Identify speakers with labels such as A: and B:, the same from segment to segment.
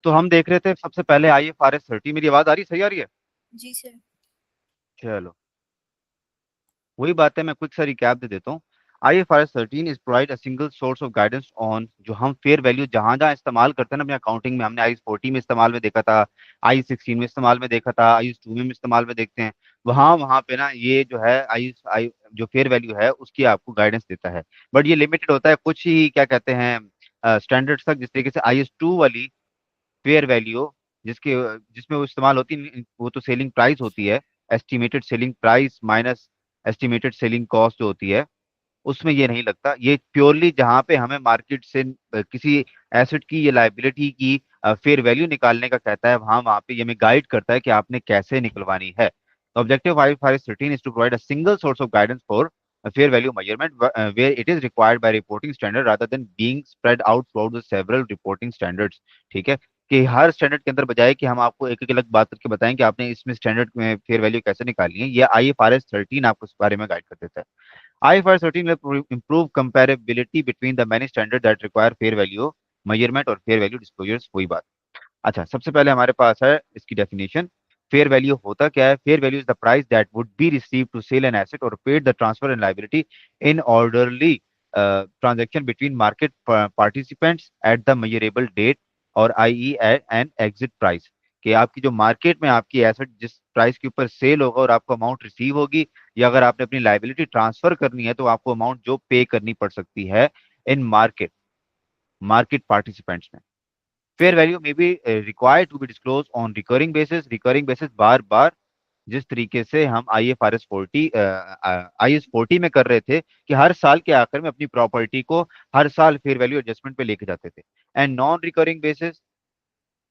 A: तो हम देख रहे थे सबसे पहले IFRS 30। मेरी आवाज आ रही, सही आ रही है?
B: जी सर।
A: चलो, वही बात है, मैं क्विक सा रिकैप दे देता हूँ। IFRS 13 is provide a single source of guidance on, जो हम फेयर वैल्यू जहां जहां इस्तेमाल करते हैं ना अपने अकाउंटिंग में, हमने IAS 40 में इस्तेमाल में देखा था, IAS 16 में इस्तेमाल में देखा था, IAS 2 में इस्तेमाल में देखते हैं। वहां वहां पे ना ये जो है आई जो फेयर वैल्यू है उसकी आपको गाइडेंस देता है। बट ये लिमिटेड होता है कुछ ही, क्या कहते हैं, स्टैंडर्ड्स तक। जिस तरीके से IAS 2 वाली फेयर वैल्यू जिसके जिसमें वो इस्तेमाल होती है, वो तो सेलिंग प्राइस होती है, estimated selling price minus estimated selling cost जो होती है, उसमें ये नहीं लगता। ये प्योरली जहां पे हमें मार्केट से किसी एसेट की या लाइबिलिटी की फेयर वैल्यू निकालने का कहता है, वहां वहां पे ये हमें गाइड करता है कि आपने कैसे निकलवानी है। Objective IFRS 13 is to provide a single source of guidance for a fair value measurement where it is required by reporting standard rather than being spread out throughout the several reporting standards। ठीक है, कि हर standard के अंदर बजाय कि हम आपको एक एक अलग बात करके बताएं कि आपने इसमें स्टैंडर्ड में फेयर वैल्यू कैसे निकालनी है, ये IFRS 13 आपको इस बारे में गाइड कर देता है। IFRS 13 will improve comparability between the many standards that require fair value measurement और fair value disclosures। वही बात। अच्छा, सबसे पहले हमारे पास है इसकी डेफिनेशन। फेयर वैल्यू होता क्या है? Fair value is the price that would be receive to sell an asset or paid the transfer and liability in orderly transaction between market participants at the measurable date, और आई an exit price. कि आपकी जो market में आपकी asset जिस price के ऊपर सेल होगा और आपको अमाउंट रिसीव होगी, या अगर आपने अपनी लाइबिलिटी ट्रांसफर करनी है तो आपको अमाउंट जो पे करनी पड़ सकती है इन मार्केट मार्केट पार्टिसिपेंट्स में। फेयर वैल्यू में be required to be disclose on recurring basis. Recurring basis बार बार, जिस तरीके से हम IAS 40 में कर रहे थे कि हर साल के आखिर में अपनी प्रॉपर्टी को हर साल फेयर वैल्यू एडजस्टमेंट पे लेके जाते थे। एंड नॉन रिकरिंग बेसिस,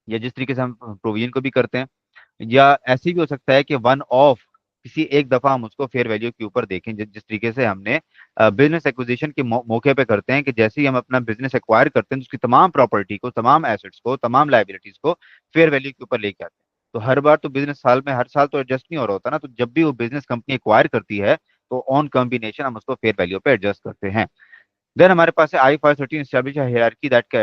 A: या जिस तरीके से हम प्रोविजन को भी करते हैं, या ऐसी भी हो सकता है कि वन ऑफ किसी एक दफा हम उसको फेयर वैल्यू के ऊपर देखें, जिस तरीके से हमने बिजनेस एक्विजिशन के मौके पे करते हैं, कि जैसे ही हम अपना बिजनेस एक्वायर करते हैं तो उसकी तमाम प्रॉपर्टी को, तमाम एसेट्स को, तमाम लाइबिलिटीज को फेयर वैल्यू के ऊपर लेके आते हैं। तो हर बार तो बिजनेस साल में हर साल तो एडजस्ट नहीं हो रहा होता ना, तो जब भी वो बिजनेस कंपनी एक्वायर करती है तो ऑन कॉम्बिनेशन हम उसको फेयर वैल्यू पे एडजस्ट करते हैं। देन हमारे पास है IFRS 13 establish a hierarchy that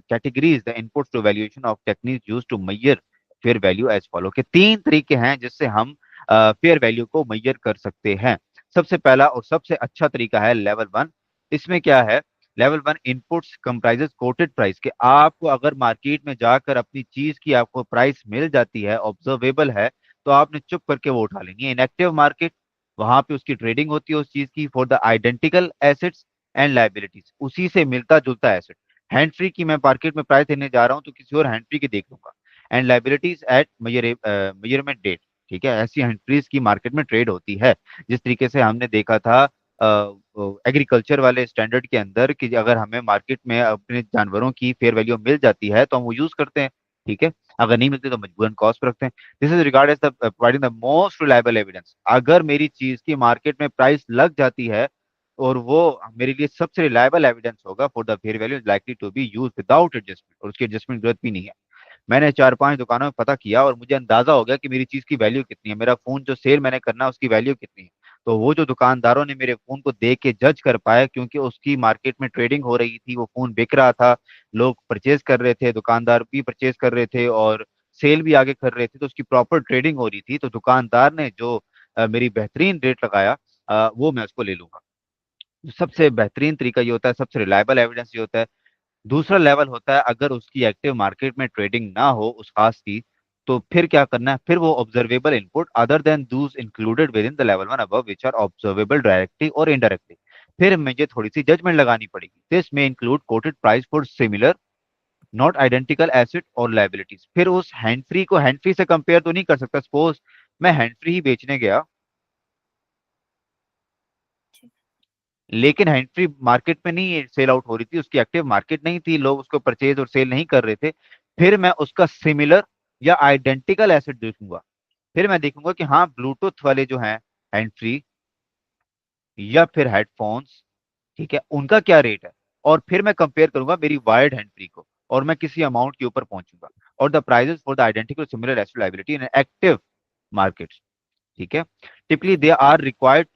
A: categories the inputs to valuation of techniques used to measure fair value as follow। के तीन तरीके हैं जिससे हम फेयर वैल्यू को मेजर कर सकते हैं। सबसे पहला और सबसे अच्छा तरीका है लेवल 1। इसमें क्या है? Level 1 inputs comprises coated price. के आपको अगर मार्केट में जाकर अपनी चीज की आपको प्राइस मिल जाती है, ऑब्जर्वेबल है, तो आपने चुप करके वो उठा लेनी है। इनएक्टिव मार्केट, वहां पे उसकी ट्रेडिंग होती है उस चीज की for the identical assets and liabilities, उसी से मिलता जुलता एसेट। हैंड फ्री की मैं मार्केट में प्राइस देने जा रहा हूं तो किसी और हैंड फ्री की देख लूंगा। And liabilities at measurement date. ठीक है, ऐसी हैंड फ्रीज की मार्केट में ट्रेड होती है। जिस तरीके से हमने देखा था एग्रीकल्चर वाले स्टैंडर्ड के अंदर, कि अगर हमें मार्केट में अपने जानवरों की फेयर वैल्यू मिल जाती है तो हम वो यूज करते हैं। ठीक है, अगर नहीं मिलती तो मजबूरन कॉस्ट पर रखते हैं। This is regard as the providing the most reliable evidence. अगर मेरी चीज की मार्केट में प्राइस लग जाती है और वो मेरे लिए सबसे रिलायबल एविडेंस होगा for the fair value is likely to be use without adjustment, और उसकी एडजस्टमेंट जरूरत भी नहीं है। मैंने 4-5 दुकानों में पता किया और मुझे अंदाजा हो गया कि मेरी चीज की वैल्यू कितनी है, मेरा फोन जो सेल मैंने करना है उसकी वैल्यू कितनी है। तो वो जो दुकानदारों ने मेरे फोन को देख के जज कर पाया, क्योंकि उसकी मार्केट में ट्रेडिंग हो रही थी, वो फोन बिक रहा था, लोग परचेज कर रहे थे, दुकानदार भी परचेज कर रहे थे और सेल भी आगे कर रहे थे, तो उसकी प्रॉपर ट्रेडिंग हो रही थी। तो दुकानदार ने जो मेरी बेहतरीन रेट लगाया, वो मैं उसको ले लूंगा। सबसे बेहतरीन तरीका ये होता है, सबसे रिलायबल एविडेंस ये होता है। दूसरा लेवल होता है, अगर उसकी एक्टिव मार्केट में ट्रेडिंग ना हो उस खास की, तो फिर क्या करना है? फिर वो observable input other than those included within the level 1 above which are observable directly और इनडायरेक्टली, फिर मुझे थोड़ी सी जजमेंट लगानी पड़ेगी। दिस में include quoted price for similar not identical asset और लाइबिलिटीज। फिर उस हैंड फ्री को हैंड फ्री से कंपेयर तो नहीं कर सकता। सपोज मैं हैंड फ्री ही बेचने गया,
B: ठीक।
A: लेकिन हैंड फ्री मार्केट में नहीं सेल आउट हो रही थी, उसकी एक्टिव मार्केट नहीं थी, लोग उसको परचेज और सेल नहीं कर रहे थे। फिर मैं उसका सिमिलर या आइडेंटिकल एसेट देखूंगा। फिर मैं देखूंगा कि हाँ, ब्लूटूथ वाले जो हैं हैंड फ्री या फिर हेडफोन्स, ठीक है, उनका क्या रेट है। और फिर मैं कंपेयर करूंगा मेरी वायर्ड हैंड फ्री को, और मैं किसी अमाउंट के ऊपर पहुंचूंगा। और the prices for the identical similar asset liability in active market. ठीक है, typically they are required,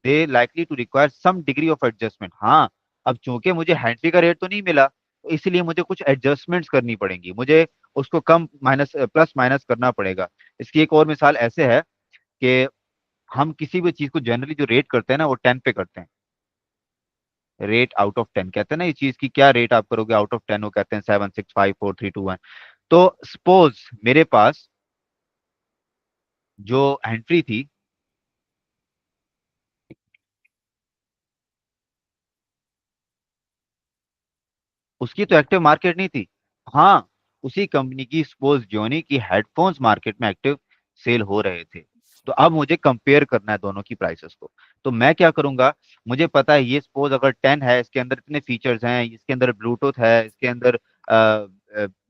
A: they likely to require some degree of adjustment. हाँ, अब चूंकि मुझे हैंड फ्री का रेट तो नहीं मिला, तो इसलिए मुझे कुछ एडजस्टमेंट्स करनी पड़ेंगी। मुझे उसको कम माइनस प्लस माइनस करना पड़ेगा। इसकी एक और मिसाल ऐसे है कि हम किसी भी चीज को जनरली जो रेट करते हैं ना वो 10 पे करते हैं। रेट आउट ऑफ 10 कहते हैं ना, ये चीज की क्या रेट आप करोगे आउट ऑफ 10, वो कहते हैं 7 6 5 4 3 2 1। तो सपोज मेरे पास जो एंट्री थी, उसकी तो एक्टिव मार्केट नहीं थी। हाँ, उसी कंपनी की सपोज जोनी की हेडफोन्स मार्केट में एक्टिव सेल हो रहे थे। तो अब मुझे कंपेयर करना है दोनों की प्राइसेस को। तो मैं क्या करूंगा, मुझे पता है ये सपोज अगर 10 है, इसके अंदर इतने फीचर्स हैं, इसके अंदर ब्लूटूथ है, इसके अंदर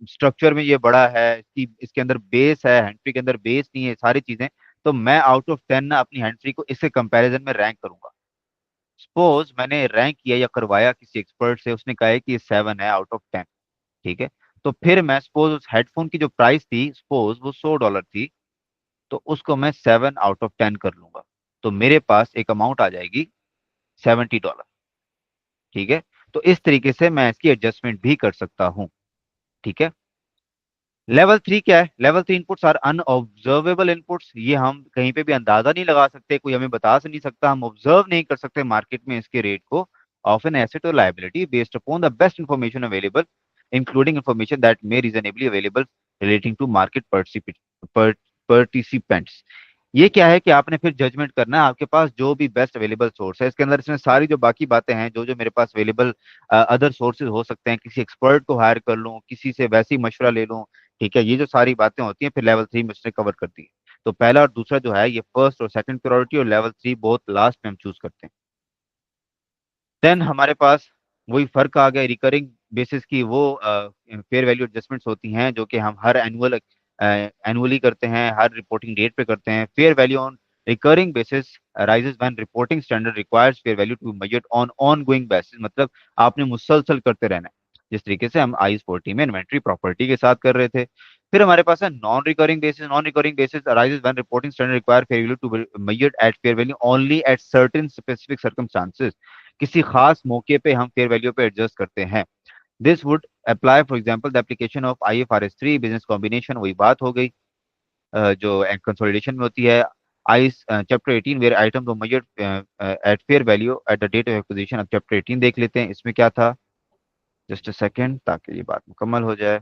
A: स्ट्रक्चर में ये बड़ा है, इसके अंदर बेस है, हैंड के अंदर बेस नहीं है, सारी चीजें। तो मैं आउट ऑफ 10 ना अपनी हैंड को इसके कंपैरिजन में रैंक करूंगा। सपोज मैंने रैंक किया या करवाया किसी एक्सपर्ट से, उसने कहा है कि ये 7 है आउट ऑफ 10। ठीक है, तो फिर मैं सपोज उस हेडफोन की जो प्राइस थी, सपोज वो $100 थी, तो उसको मैं 7 आउट ऑफ 10 कर लूंगा। तो मेरे पास एक अमाउंट आ जाएगी $70। ठीक है, तो इस तरीके से मैं इसकी एडजस्टमेंट भी कर सकता हूँ। ठीक है। लेवल 3 क्या है? Level 3 inputs are unobservable inputs. ये हम कहीं पे भी अंदाजा नहीं लगा सकते, कोई हमें बता से नहीं सकता, हम ऑब्जर्व नहीं कर सकते मार्केट में इसके रेट को ऑफ एन एसेट और liability based upon the best information available, including information that may reasonably available relating to market participants. ये क्या है कि आपने फिर जजमेंट करना है, आपके पास जो भी बेस्ट अवेलेबल सोर्स है इसके अंदर, इसमें सारी जो बाकी बातें हैं, जो जो मेरे पास अवेलेबल अदर सोर्सेज हो सकते हैं, किसी एक्सपर्ट को हायर कर लूं, किसी से वैसे ही मशवरा ले लूं। ठीक है, ये जो सारी बातें होती हैं फिर लेवल 3 में उसने कवर कर दी है। तो पहला और दूसरा जो है ये फर्स्ट और सेकंड प्रायोरिटी, और लेवल 3 बहुत लास्ट में हम चूज करते हैं। देन हमारे पास वही फर्क आ गया, रिकरिंग बेसिस की वो फेयर वैल्यू एडजस्टमेंट्स होती हैं जो कि हम हर एनुअली करते हैं, हर रिपोर्टिंग डेट पे करते हैं। Fair value on recurring basis rises when reporting standard requires fair value to measured on ongoing basis, मतलब आपने मुसलसल करते रहना है, जिस तरीके से हम आईज 40 में इन्वेंट्री प्रॉपर्टी के साथ कर रहे थे। फिर हमारे पास है non recurring basis. Non recurring basis arises when reporting standard require fair value to measured at fair value only at certain specific circumstances. किसी खास मौके पे हम फेयर वैल्यू पे एडजस्ट करते हैं। This would apply for example the application of IFRS 3 business combination, वही बात हो गई जो कंसोलिडेशन में होती है। IAS chapter 18 where item were measured at fair value at the date of acquisition. अब चैप्टर 18 देख लेते हैं, इसमें क्या था। जस्ट अ सेकंड, ताकि ये बात मुकम्मल हो जाए।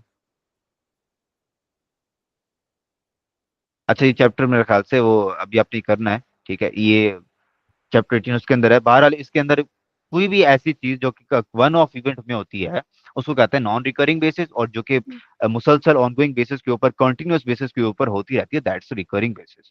A: अच्छा, ये चैप्टर मेरे ख्याल से वो अभी आपने करना है। ठीक है, ये चैप्टर 18 उसके अंदर है। बहरहाल इसके अंदर कोई भी ऐसी चीज जो कि वन ऑफ इवेंट में होती है उसको कहते हैं नॉन रिकरिंग बेसिस, और जो कि मुसलसल ऑनगोइंग बेसिस के ऊपर, कंटिन्यूअस बेसिस के ऊपर होती रहती है, दैट्स रिकरिंग बेसिस।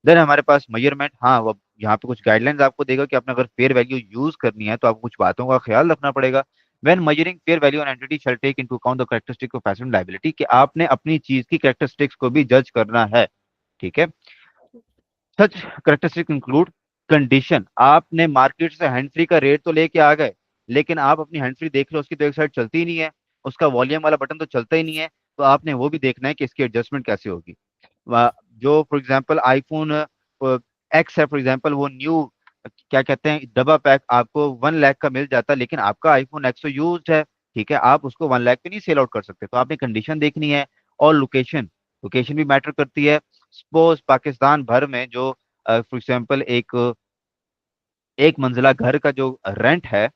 A: देन हमारे पास मेजरमेंट। हाँ, वो यहाँ पे कुछ गाइडलाइंस आपको देगा कि आपने अगर फेयर वैल्यू यूज करनी है तो आपको कुछ बातों का ख्याल रखना पड़ेगा। When measuring fair value on entity shall take into account the characteristic of asset liability, कि आपने अपनी चीज की कैरेक्टरिस्टिक्स को भी जज करना है। ठीक है, सच करेक्टरिस्टिक इंक्लूड कंडीशन। आपने मार्केट से हैंड फ्री का रेट तो लेके आ गए, लेकिन आप अपनी हैंड फ्री देख लो, उसकी तो एक साइड चलती ही नहीं है, उसका वॉल्यूम वाला बटन तो चलता ही नहीं है। तो आपने वो भी देखना है कि इसकी एडजस्टमेंट कैसे होगी। जो फॉर एग्जांपल आईफोन एक्स है फॉर एग्जांपल, वो न्यू क्या कहते हैं डब्बा पैक आपको 1 लाख का मिल जाता है, लेकिन आपका आईफोन एक्स तो यूज है। ठीक है, आप उसको 1 लाख पे नहीं सेल आउट कर सकते, तो आपने कंडीशन देखनी है। और लोकेशन, लोकेशन भी मैटर करती है। सपोज पाकिस्तान भर में जो फॉर एग्जाम्पल एक एक मंजिला घर का जो रेंट है,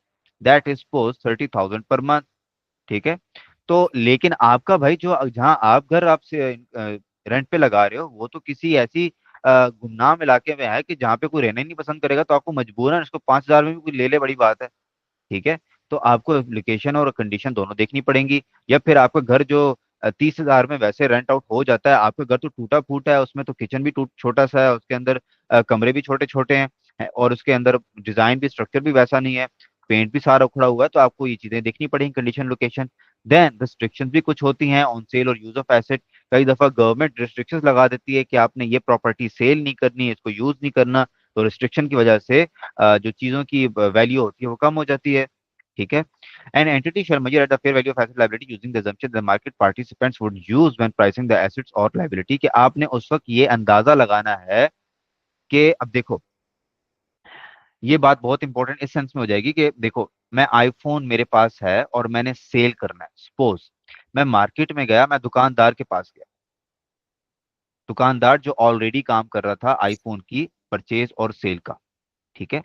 A: that is suppose 30,000 per month. ठीक है, तो लेकिन आपका भाई जो जहाँ आप घर आपसे रेंट पे लगा रहे हो वो तो किसी ऐसी गुमनाम इलाके में है कि जहाँ पे कोई रहना ही नहीं पसंद करेगा, तो आपको मजबूरन इसको 5,000 में भी कोई ले ले, बड़ी बात है। ठीक है, तो आपको एप्लीकेशन और कंडीशन दोनों देखनी पड़ेंगी। या फिर आपका घर जो 30,000 में वैसे रेंट आउट हो जाता है, आपका घर तो टूटा फूटा है, उसमें तो किचन भी टूट छोटा सा है, उसके अंदर कमरे भी छोटे छोटे हैं, और उसके अंदर डिजाइन भी स्ट्रक्चर भी वैसा नहीं है, पेंट भी सारा उखड़ा हुआ है, तो आपको ये चीजें देखनी पड़ेंगी, कंडीशन लोकेशन। देन रिस्ट्रिक्शंस भी कुछ होती हैं ऑन सेल और यूज ऑफ एसेट। कई दफा गवर्नमेंट रिस्ट्रिक्शंस लगा देती है कि आपने ये प्रॉपर्टी सेल नहीं करनी है, इसको यूज नहीं करना। तो रिस्ट्रिक्शन की वजह से जो चीजों की वैल्यू होती है वो कम हो जाती है। ठीक है, an entity shall measure at the fair value of asset liability using the assumption the market participants would use when pricing the assets or liability, कि आपने उस वक्त ये अंदाजा लगाना है कि अब देखो, ये बात बहुत इंपॉर्टेंट इस सेंस में हो जाएगी कि देखो, मैं आईफोन मेरे पास है और मैंने सेल करना है सपोज, मैं मार्केट में गया, मैं दुकानदार के पास गया, दुकानदार जो ऑलरेडी काम कर रहा था आईफोन की परचेज और सेल का, ठीक है।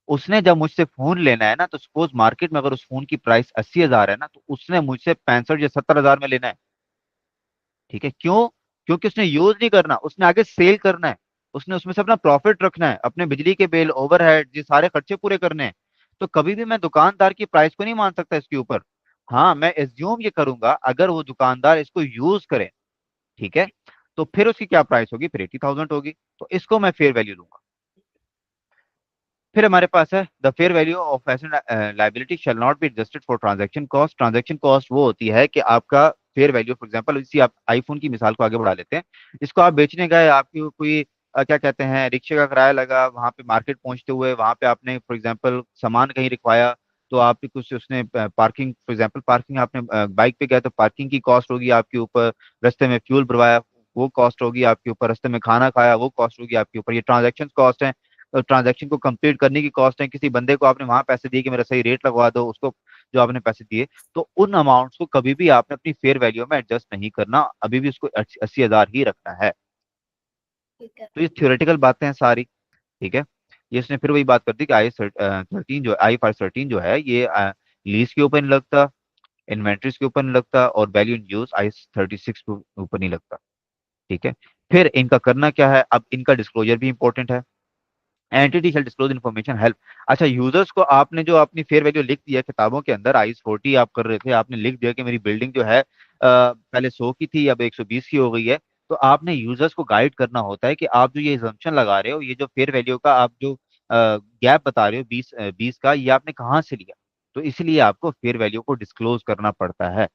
A: उसने जब मुझसे फोन लेना है ना, तो सपोज मार्केट में अगर उस फोन की प्राइस 80,000 है ना, तो उसने मुझसे 65 या 70,000 में लेना है, ठीक है। क्यों? क्योंकि उसने यूज नहीं करना, उसने आगे सेल करना है, उसने उसमें से अपना प्रॉफिट रखना है, अपने बिजली के बिल, ओवरहेड, ये सारे खर्चे पूरे करने हैं। तो कभी भी मैं दुकानदार की प्राइस को नहीं मान सकता इसके ऊपर। हाँ, मैं एज्यूम ये करूंगा अगर वो दुकानदार इसको यूज करे, ठीक है, तो फिर उसकी क्या प्राइस होगी, फिर 80,000 होगी, तो इसको मैं फेयर वैल्यू दूंगा। फिर हमारे पास है the fair value of asset liability shall not be adjusted for transaction cost. Transaction cost वो होती है कि आपका फेयर वैल्यू, फॉर एग्जांपल इसी आप आईफोन की मिसाल को आगे बढ़ा लेते हैं, इसको आप बेचने गए, आपकी कोई क्या कहते हैं, रिक्शे का किराया लगा, वहां पे मार्केट पहुंचते हुए वहां पे आपने फॉर एग्जांपल सामान कहीं रिखवाया, तो आपकी कुछ उसने पार्किंग, फॉर एग्जांपल पार्किंग, आपने बाइक पे गया तो पार्किंग की कॉस्ट होगी आपके ऊपर, रास्ते में फ्यूल भरवाया वो कॉस्ट होगी आपके ऊपर, रास्ते में खाना खाया वो कॉस्ट होगी आपके ऊपर, ये ट्रांजेक्शन कॉस्ट है। ट्रांजैक्शन को कंप्लीट करने की कॉस्ट है, किसी बंदे को आपने वहां पैसे दिए कि मेरा सही रेट लगवा दो उसको, जो आपने पैसे दिए, तो उन अमाउंट्स को कभी भी आपने अपनी फेयर वैल्यू में एडजस्ट नहीं करना, अभी भी उसको 80,000 ही रखना है। तो ये थ्योरेटिकल बातें हैं सारी, ठीक है। ये इसने फिर वही बात कर दी कि आई 13 जो आई 513 जो है, ये लीज के ऊपर नहीं लगता, इन्वेंट्रीज के ऊपर नहीं लगता, और वैल्यू इन यूज आई 36 के ऊपर नहीं लगता, ठीक है। फिर इनका करना क्या है, अब इनका डिस्क्लोजर भी इंपॉर्टेंट है। एंटिटी शैल डिस्क्लोज इन्फॉर्मेशन हेल्प। अच्छा, यूजर्स को आपने जो अपनी फेयर वैल्यू लिख दिया किताबों के अंदर, आई 40 आप कर रहे थे, आपने लिख दिया कि मेरी बिल्डिंग जो है पहले 100 की थी अब 120 की हो गई है, तो आपने यूजर्स को गाइड करना होता है कि आप जो ये एजम्पशन लगा रहे हो, ये जो फेयर वैल्यू का आप जो गैप बता रहे हो 20 का, ये आपने कहाँ से लिया, तो इसलिए आपको फेयर वैल्यू को डिस्क्लोज करना पड़ता है।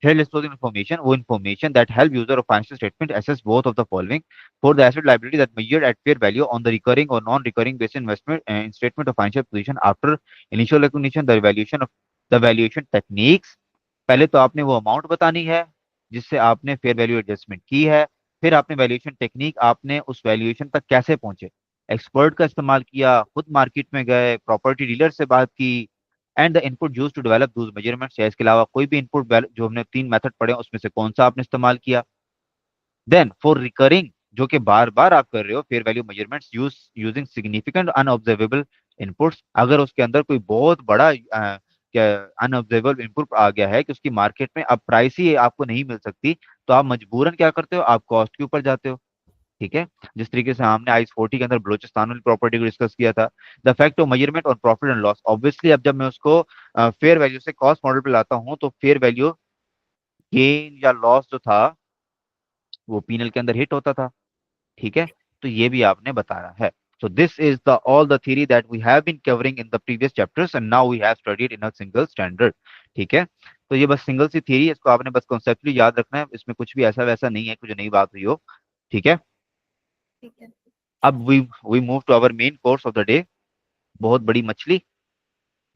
A: Head disclosing information, वो information that help user of financial statement assess both of the following for the asset liability that measured at fair value on the recurring or non-recurring basis investment in statement of financial position after initial recognition, the evaluation of the valuation techniques। पहले तो आपने वो amount बतानी है जिससे आपने fair value adjustment की है, फिर आपने वैल्यूएशन टेक्निक, आपने उस वैल्यूएशन तक कैसे पहुंचे, एक्सपर्ट का इस्तेमाल किया, खुद मार्केट में गए, प्रॉपर्टी डीलर से बात की, and the input use to develop those measurements, या इसके अलावा कोई भी इनपुट जो हमने 3 मेथड पढ़े हैं, उसमें से कौन सा आपने इस्तेमाल किया। देन फॉर रिकरिंग, जो कि बार बार आप कर रहे हो, fair value measurements using significant unobservable inputs, अगर उसके अंदर कोई बहुत बड़ा अनऑब्जर्वेबल इनपुट आ गया है कि उसकी मार्केट में अब प्राइस ही आपको नहीं मिल सकती, तो आप मजबूरन क्या करते हो, आप कॉस्ट के ऊपर जाते हो, ठीक है। जिस तरीके से हमने आई 40 के अंदर बलोचिस्तान वाली प्रॉपर्टी को डिस्कस किया था, the fact of measurement on profit and loss, obviously अब जब मैं उसको फेयर वैल्यू से कॉस्ट मॉडल पे लाता हूँ, तो फेयर वैल्यू गेन या लॉस जो था वो पीनल के अंदर हिट होता था, ठीक है। तो ये भी आपने बताया है। So this is the all the theory that we have been covering in the previous chapters and now we have studied in a single standard, ठीक है। तो ये बस सिंगल सी थ्योरी, इसको आपने बस कॉन्सेप्टली याद रखना है, इसमें कुछ भी ऐसा वैसा नहीं है कुछ नई बात हुई हो, ठीक है। अब we move to our main course of the day, बहुत बड़ी मछली,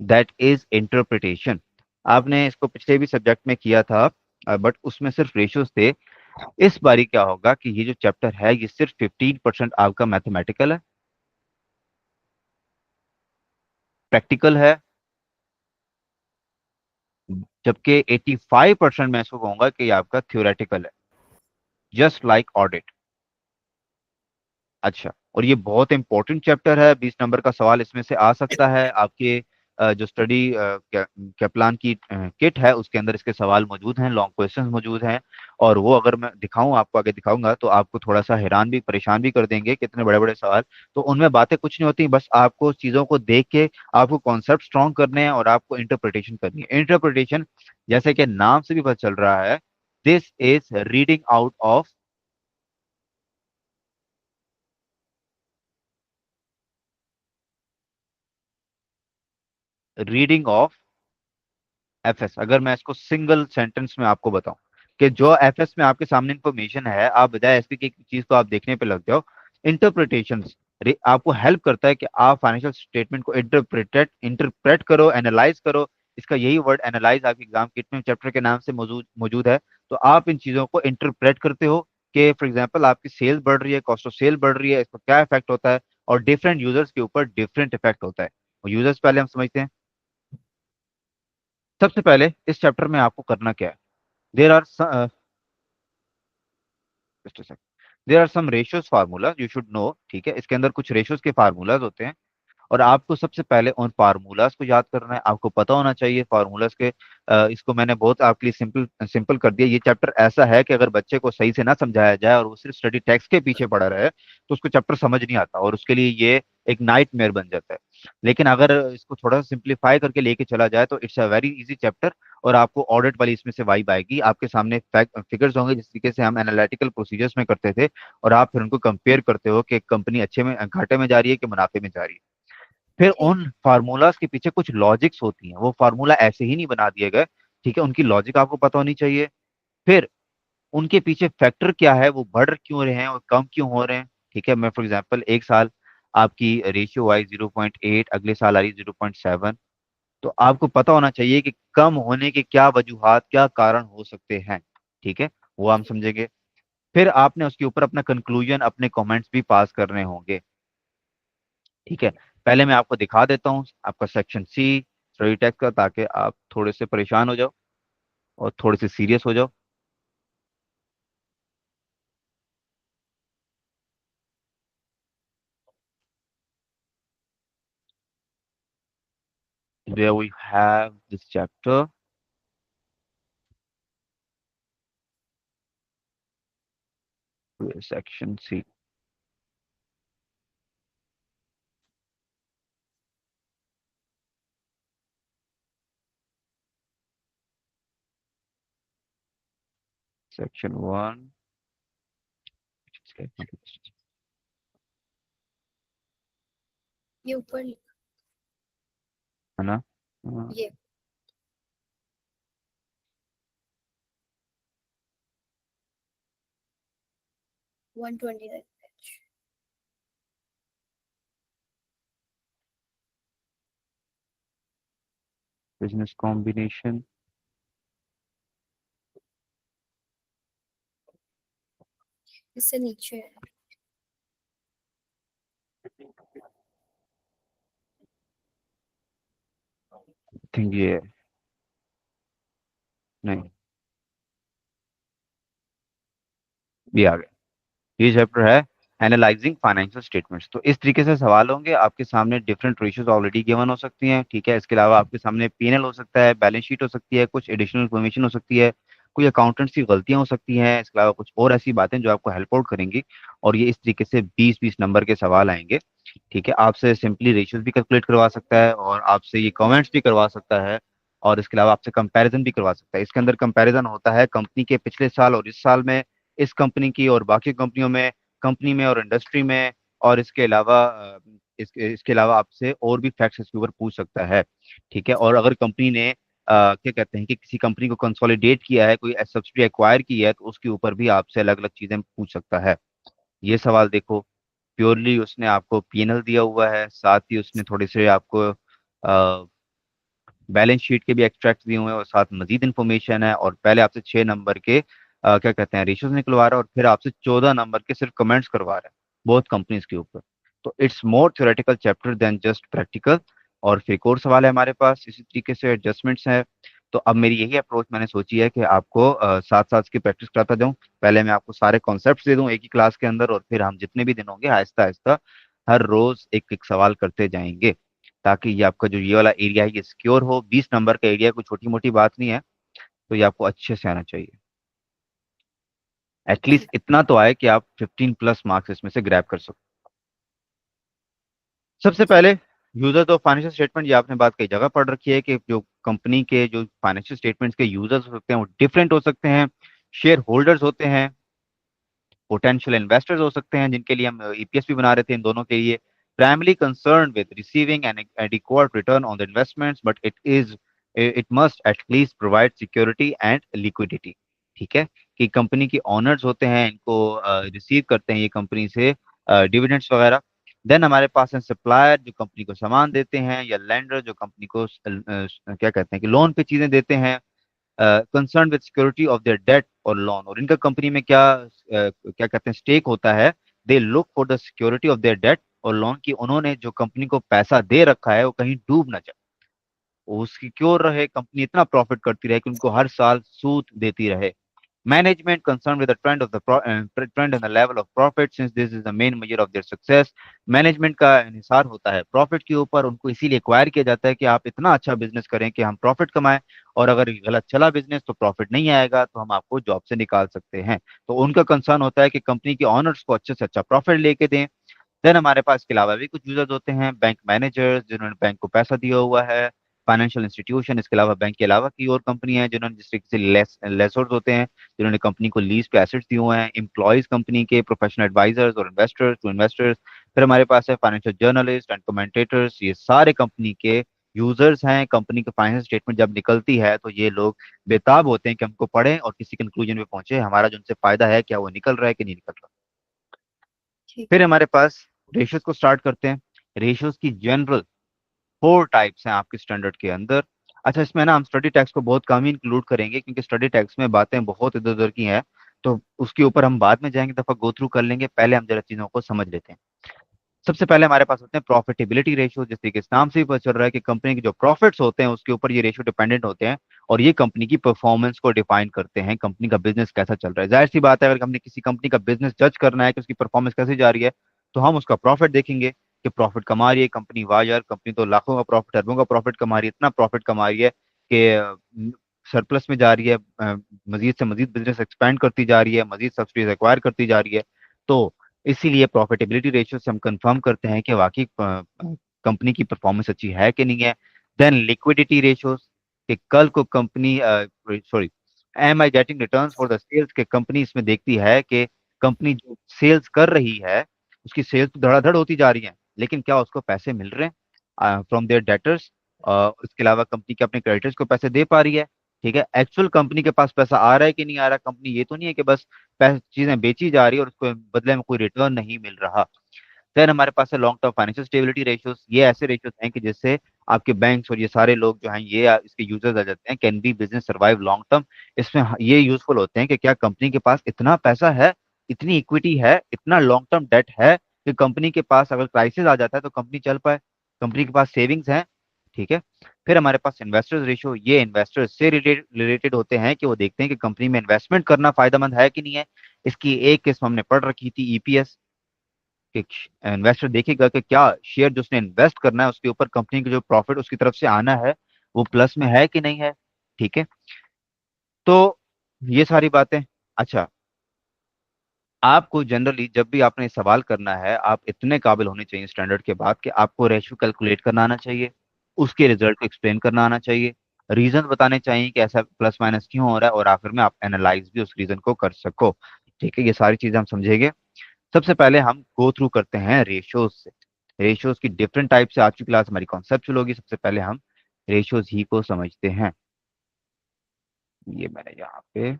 A: दैट इज इंटरप्रिटेशन। आपने इसको पिछले भी सब्जेक्ट में किया था, बट उसमें सिर्फ रेशियोज थे। इस बारी क्या होगा कि ये जो चैप्टर है ये सिर्फ 15% आपका मैथमेटिकल है, प्रैक्टिकल है, जबकि 85% मैं इसको कहूंगा कि ये आपका थ्योरेटिकल है, जस्ट लाइक ऑडिट। अच्छा, और ये बहुत इंपॉर्टेंट चैप्टर है, 20 नंबर का सवाल इसमें से आ सकता है आपके जो स्टडी कैप्लान की किट है उसके अंदर इसके सवाल मौजूद हैं, लॉन्ग क्वेश्चंस मौजूद हैं, और वो अगर मैं दिखाऊं आपको, आगे दिखाऊंगा तो आपको थोड़ा सा हैरान भी परेशान भी कर देंगे, कितने बड़े बड़े सवाल। तो उनमें बातें कुछ नहीं होती, बस आपको चीजों को देख के आपको कॉन्सेप्ट स्ट्रॉन्ग करने हैं और आपको इंटरप्रिटेशन करनी है। इंटरप्रिटेशन जैसे कि नाम से भी पता चल रहा है, this is reading out of, reading of FS. अगर मैं इसको सिंगल सेंटेंस में आपको बताऊं कि जो एफएस में आपके सामने इंफॉर्मेशन है, आप बजाय ऐसी की चीज को आप देखने पे लग जाओ, इंटरप्रिटेशन आपको हेल्प करता है कि आप फाइनेंशियल स्टेटमेंट को इंटरप्रेटेड इंटरप्रेट करो, एनालाइज करो। इसका यही वर्ड एनालाइज आपके एग्जाम किट में चैप्टर के नाम से मौजूद मौजूद है। तो आप इन चीजों को इंटरप्रेट करते हो कि फॉर एग्जाम्पल आपकी सेल बढ़ रही है, कॉस्ट ऑफ सेल बढ़ रही है, इसका क्या इफेक्ट होता है, और डिफरेंट यूजर्स के ऊपर डिफरेंट इफेक्ट होता है। यूजर्स पहले हम समझते हैं। सबसे पहले इस चैप्टर में आपको करना क्या है, there are there are some ratios formula you should know, ठीक है। इसके अंदर कुछ रेशियोज के फार्मूलाज होते हैं, और आपको सबसे पहले उन फार्मूलाज को याद करना है, आपको पता होना चाहिए फार्मूलाज के। इसको मैंने बहुत आपके लिए सिंपल सिंपल कर दिया। ये चैप्टर ऐसा है कि अगर बच्चे को सही से ना समझाया जाए और वो सिर्फ स्टडी टेक्स्ट के पीछे पड़ा रहे तो उसको चैप्टर समझ नहीं आता, और उसके लिए ये एक नाइटमेयर बन जाता है। लेकिन अगर इसको थोड़ा सा सिंप्लीफाई करके लेके चला जाए तो it's a very easy chapter, और आपको ऑडिट वाली इसमें से वाइब आएगी। आपके सामने फैक्ट फिगर्स होंगे जिस तरीके से हम एनालिटिकल प्रोसीजर्स में करते थे, और आप फिर उनको कंपेयर करते हो कि कंपनी अच्छे में घाटे में जा रही है कि मुनाफे में जा रही है। फिर
B: ठीक।
A: उन फार्मूलाज के पीछे कुछ लॉजिक्स होती हैं, वो फार्मूला ऐसे ही नहीं बना दिए गए, ठीक है, उनकी लॉजिक आपको पता होनी चाहिए। फिर उनके पीछे फैक्टर क्या है, वो बढ़ क्यों रहे हैं और कम क्यों हो रहे हैं, ठीक है। मैं फॉर एग्जांपल एक साल आपकी रेशियो आई 0.8, अगले साल आ रही 0.7, तो आपको पता होना चाहिए कि कम होने के क्या वजूहात, क्या कारण हो सकते हैं, ठीक है, वो हम समझेंगे। फिर आपने उसके ऊपर अपना कंक्लूजन, अपने कमेंट्स भी पास करने होंगे, ठीक है। पहले मैं आपको दिखा देता हूँ आपका सेक्शन सी स्टडी टेक्स्ट का, ताकि आप थोड़े से परेशान हो जाओ और थोड़े से सीरियस हो जाओ। There we have this chapter, section C, section 1,
B: ये ऊपर
A: है ना।
B: ये 129 पेज।
A: बिजनेस कॉम्बिनेशन,
B: इससे नीचे है।
A: थिंक ये है। नहीं, ये आ गया। ये चैप्टर है एनालाइजिंग फाइनेंशियल स्टेटमेंट्स। तो इस तरीके से सवाल होंगे आपके सामने, डिफरेंट रेशियोज ऑलरेडी गिवन हो सकती हैं, ठीक है। इसके अलावा आपके सामने पीएनएल हो सकता है, बैलेंस शीट हो सकती है, कुछ एडिशनल इन्फॉर्मेशन हो सकती है, कोई अकाउंटेंट्स की गलतियां हो सकती हैं, इसके अलावा कुछ और ऐसी बातें जो आपको हेल्प आउट करेंगी। और ये इस तरीके से 20-20 नंबर के सवाल आएंगे, ठीक है। आपसे सिंपली रेशियोज भी कैलकुलेट करवा सकता है, और आपसे ये कमेंट्स भी करवा सकता है, और इसके अलावा आपसे कंपैरिजन भी करवा सकता है। इसके अंदर कंपैरिजन होता है कंपनी के पिछले साल और इस साल में, इस कंपनी की और बाकी कंपनियों में, कंपनी में और इंडस्ट्री में। और इसके अलावा इसके अलावा आपसे और भी फैक्ट्स इसके ऊपर पूछ सकता है, ठीक है। और अगर कंपनी ने क्या कहते हैं कि किसी कंपनी को कंसोलिडेट किया है, कोई सब्सिडी एक्वायर की है, तो उसके ऊपर भी आपसे अलग अलग चीजें पूछ सकता है। ये सवाल देखो, प्योरली उसने आपको पीएनएल दिया हुआ है, साथ ही उसने थोड़े से आपको बैलेंस शीट के भी एक्सट्रैक्ट दिए हुए हैं, और साथ मजीद इन्फॉर्मेशन है, और पहले आपसे 6 नंबर के क्या कहते हैं रेशियोज निकलवा रहा है, और फिर आपसे 14 नंबर के सिर्फ कमेंट्स करवा रहा है बहुत कंपनीज के ऊपर। तो it's more theoretical chapter than just practical. और फिर एक और सवाल है हमारे पास, इसी तरीके से एडजस्टमेंट्स हैं। तो अब मेरी यही अप्रोच मैंने सोची है कि आपको साथ साथ की प्रैक्टिस कराता जाऊं। पहले मैं आपको सारे कॉन्सेप्ट्स दे दूं एक ही क्लास के अंदर, और फिर हम जितने भी दिन होंगे आहिस्ता आहिस्ता हर रोज एक एक सवाल करते जाएंगे, ताकि ये आपका जो ये वाला एरिया है ये सिक्योर हो। 20 नंबर का एरिया कोई छोटी मोटी बात नहीं है, तो ये आपको अच्छे से आना चाहिए। एटलीस्ट
B: ठीक।
A: इतना तो आए कि आप 15+ मार्क्स इसमें से ग्रैब कर सको। सबसे
B: ठीक।
A: पहले यूजर्स ऑफ फाइनेंशियल स्टेटमेंट, ये आपने बात कई जगह पढ़ रखी है कि जो कंपनी के जो फाइनेंशियल स्टेटमेंट्स के यूजर्स हो सकते हैं वो डिफरेंट हो सकते हैं। शेयर होल्डर्स होते हैं, पोटेंशियल इन्वेस्टर्स हो सकते हैं, जिनके लिए हम ईपीएस भी बना रहे थे इन दोनों के लिए। Primarily concern with receiving N adequate return on the investments, but it must at least provide security and liquidity, ठीक है। कि कंपनी के ओनर्स होते हैं, इनको रिसीव करते हैं ये कंपनी से डिविडेंड्स वगैरह। देन हमारे पास है सप्लायर, जो कंपनी को सामान देते हैं, या लेंडर, जो कंपनी को क्या कहते हैं कि लोन पे चीजें देते हैं, concern with security of their debt और लोन। और इनका कंपनी में क्या क्या कहते हैं स्टेक होता है, they look for the security of their debt और लोन, की उन्होंने जो कंपनी को पैसा दे रखा है वो कहीं डूब ना जाए। वो सिक्योर रहे, कंपनी इतना प्रॉफिट करती रहे कि उनको हर साल सूद देती रहे। Management concerned with the trend of the trend and the level of profit since this is the main measure of their success। Management का इंहिसार होता है प्रॉफिट के ऊपर, उनको इसीलिए एक्वायर किया जाता है कि आप इतना अच्छा बिजनेस करें कि हम प्रॉफिट कमाएं, और अगर गलत चला बिजनेस तो प्रॉफिट नहीं आएगा तो हम आपको जॉब से निकाल सकते हैं। तो उनका कंसर्न होता है कि कंपनी के ऑनर्स को अच्छे से अच्छा प्रॉफिट लेके दें। देन हमारे पास इसके अलावा भी कुछ यूजर्स होते हैं, बैंक मैनेजर्स जिन्होंने बैंक को पैसा दिया हुआ है, फाइनेंशियल इंस्टीट्यूशन, इसके अलावा बैंक के अलावा की और कंपनी है जिन्होंने जिस तरीके से लेसर्स होते हैं जिन्होंने कंपनी को लीज पे एसेट्स दिए हुए हैं, एम्प्लॉयज कंपनी के, प्रोफेशनल एडवाइजर्स और इन्वेस्टर्स टू इन्वेस्टर्स। फिर हमारे पास है फाइनेंशियल जर्नलिस्ट एंड कमेंटेटर्स, ये सारे कंपनी के यूजर्स हैं। कंपनी की फाइनेंशियल स्टेटमेंट जब निकलती है तो ये लोग बेताब होते हैं कि हमको पढ़ें और किसी कंक्लूजन पे पहुंचे, हमारा जो उनसे फायदा है क्या वो निकल रहा है कि नहीं निकल रहा।
B: ठीक
A: फिर
B: है।
A: हमारे पास रेशियोज को स्टार्ट करते हैं। रेशियोज की जनरल 4 टाइप्स हैं आपके स्टैंडर्ड के अंदर। अच्छा, इसमें ना हम स्टडी टैक्स को बहुत कम ही इंक्लूड करेंगे क्योंकि स्टडी टैक्स में बातें बहुत इधर उधर की हैं, तो उसके ऊपर हम बाद में जाएंगे, दफा गो थ्रू कर लेंगे। पहले हम जरा चीजों को समझ लेते हैं। सबसे पहले हमारे पास होते हैं प्रॉफिटेबिलिटी रेशियो। जिस तरीके से नाम से ही पता चल रहा है कि कंपनी के जो प्रॉफिट्स होते हैं उसके ऊपर ये रेशियो डिपेंडेंट होते हैं, और ये कंपनी की परफॉर्मेंस को डिफाइन करते हैं, कंपनी का बिजनेस कैसा चल रहा है। जाहिर सी बात है, अगर हमने किसी कंपनी का बिजनेस जज करना है कि उसकी परफॉर्मेंस कैसी जा रही है, तो हम उसका प्रॉफिट देखेंगे कि प्रॉफिट कमा रही है कंपनी, वाह यार कंपनी तो लाखों का प्रॉफिट, अरबों का प्रॉफिट कमा रही है, इतना प्रॉफिट कमा रही है कि सरप्लस में जा रही है, मजीद से मजीद बिजनेस एक्सपैंड करती जा रही है, मजीद सब्सिडीज एक्वायर करती जा रही है। तो इसीलिए प्रॉफिटेबिलिटी रेशियो से हम कंफर्म करते हैं कि वाकई कंपनी की परफॉर्मेंस अच्छी है कि नहीं है। देन लिक्विडिटी रेशियोज, कि कल को company, sorry, am I getting returns for the sales, के कंपनी इसमें देखती है कि कंपनी जो सेल्स कर रही है उसकी सेल्स तो धड़ाधड़ होती जा रही है, लेकिन क्या उसको पैसे मिल रहे हैं फ्रॉम देयर डेटर्स। इसके अलावा कंपनी के अपने क्रेडिटर्स को पैसे दे पा रही है, ठीक है, एक्चुअल कंपनी के पास पैसा आ रहा है कि नहीं आ रहा। कंपनी ये तो नहीं है कि बस पैसे चीजें बेची जा रही है और उसको बदले में कोई रिटर्न नहीं मिल रहा। देन हमारे पास है long term financial stability ratios. ये ऐसे रेशियोज हैं कि जिससे आपके बैंक्स और ये सारे लोग जो हैं ये इसके यूजर्स आ जाते हैं, can be business survive long term. इसमें ये यूजफुल होते हैं कि क्या कंपनी के पास इतना पैसा है, इतनी इक्विटी है, इतना लॉन्ग टर्म डेट है कि कंपनी के पास अगर क्राइसिस आ जाता है तो कंपनी चल पाए, कंपनी के पास सेविंग्स हैं, ठीक है। फिर हमारे पास इन्वेस्टर्स रेशियो, ये इन्वेस्टर्स से रिलेटेड होते हैं कि वो देखते हैं कि कंपनी में इन्वेस्टमेंट करना फायदेमंद है कि नहीं है। इसकी एक किस्म हमने पढ़ रखी थी, ईपीएस, कि इन्वेस्टर देखेगा कि क्या शेयर जो उसने इन्वेस्ट करना है उसके ऊपर कंपनी का जो प्रॉफिट उसकी तरफ से आना है वो प्लस में है कि नहीं है, ठीक है। तो ये सारी बातें। अच्छा, आपको जनरली जब भी आपने सवाल करना है, आप इतने काबिल होने चाहिए स्टैंडर्ड के बाद कि आपको रेशियो कैलकुलेट करना आना चाहिए, उसके रिजल्ट को एक्सप्लेन करना आना चाहिए, रीजन बताने चाहिए कि ऐसा प्लस माइनस क्यों हो रहा है, और आखिर में आप एनालाइज भी उस रीजन को कर सको, ठीक है। ये सारी चीजें हम समझेंगे। सबसे पहले हम गो थ्रू करते हैं रेशियोज से। रेशियोज की डिफरेंट टाइप से आज की क्लास हमारी कॉन्सेप्चुअल होगी। सबसे पहले हम रेशियोज ही को समझते हैं। ये मैंने यहाँ पे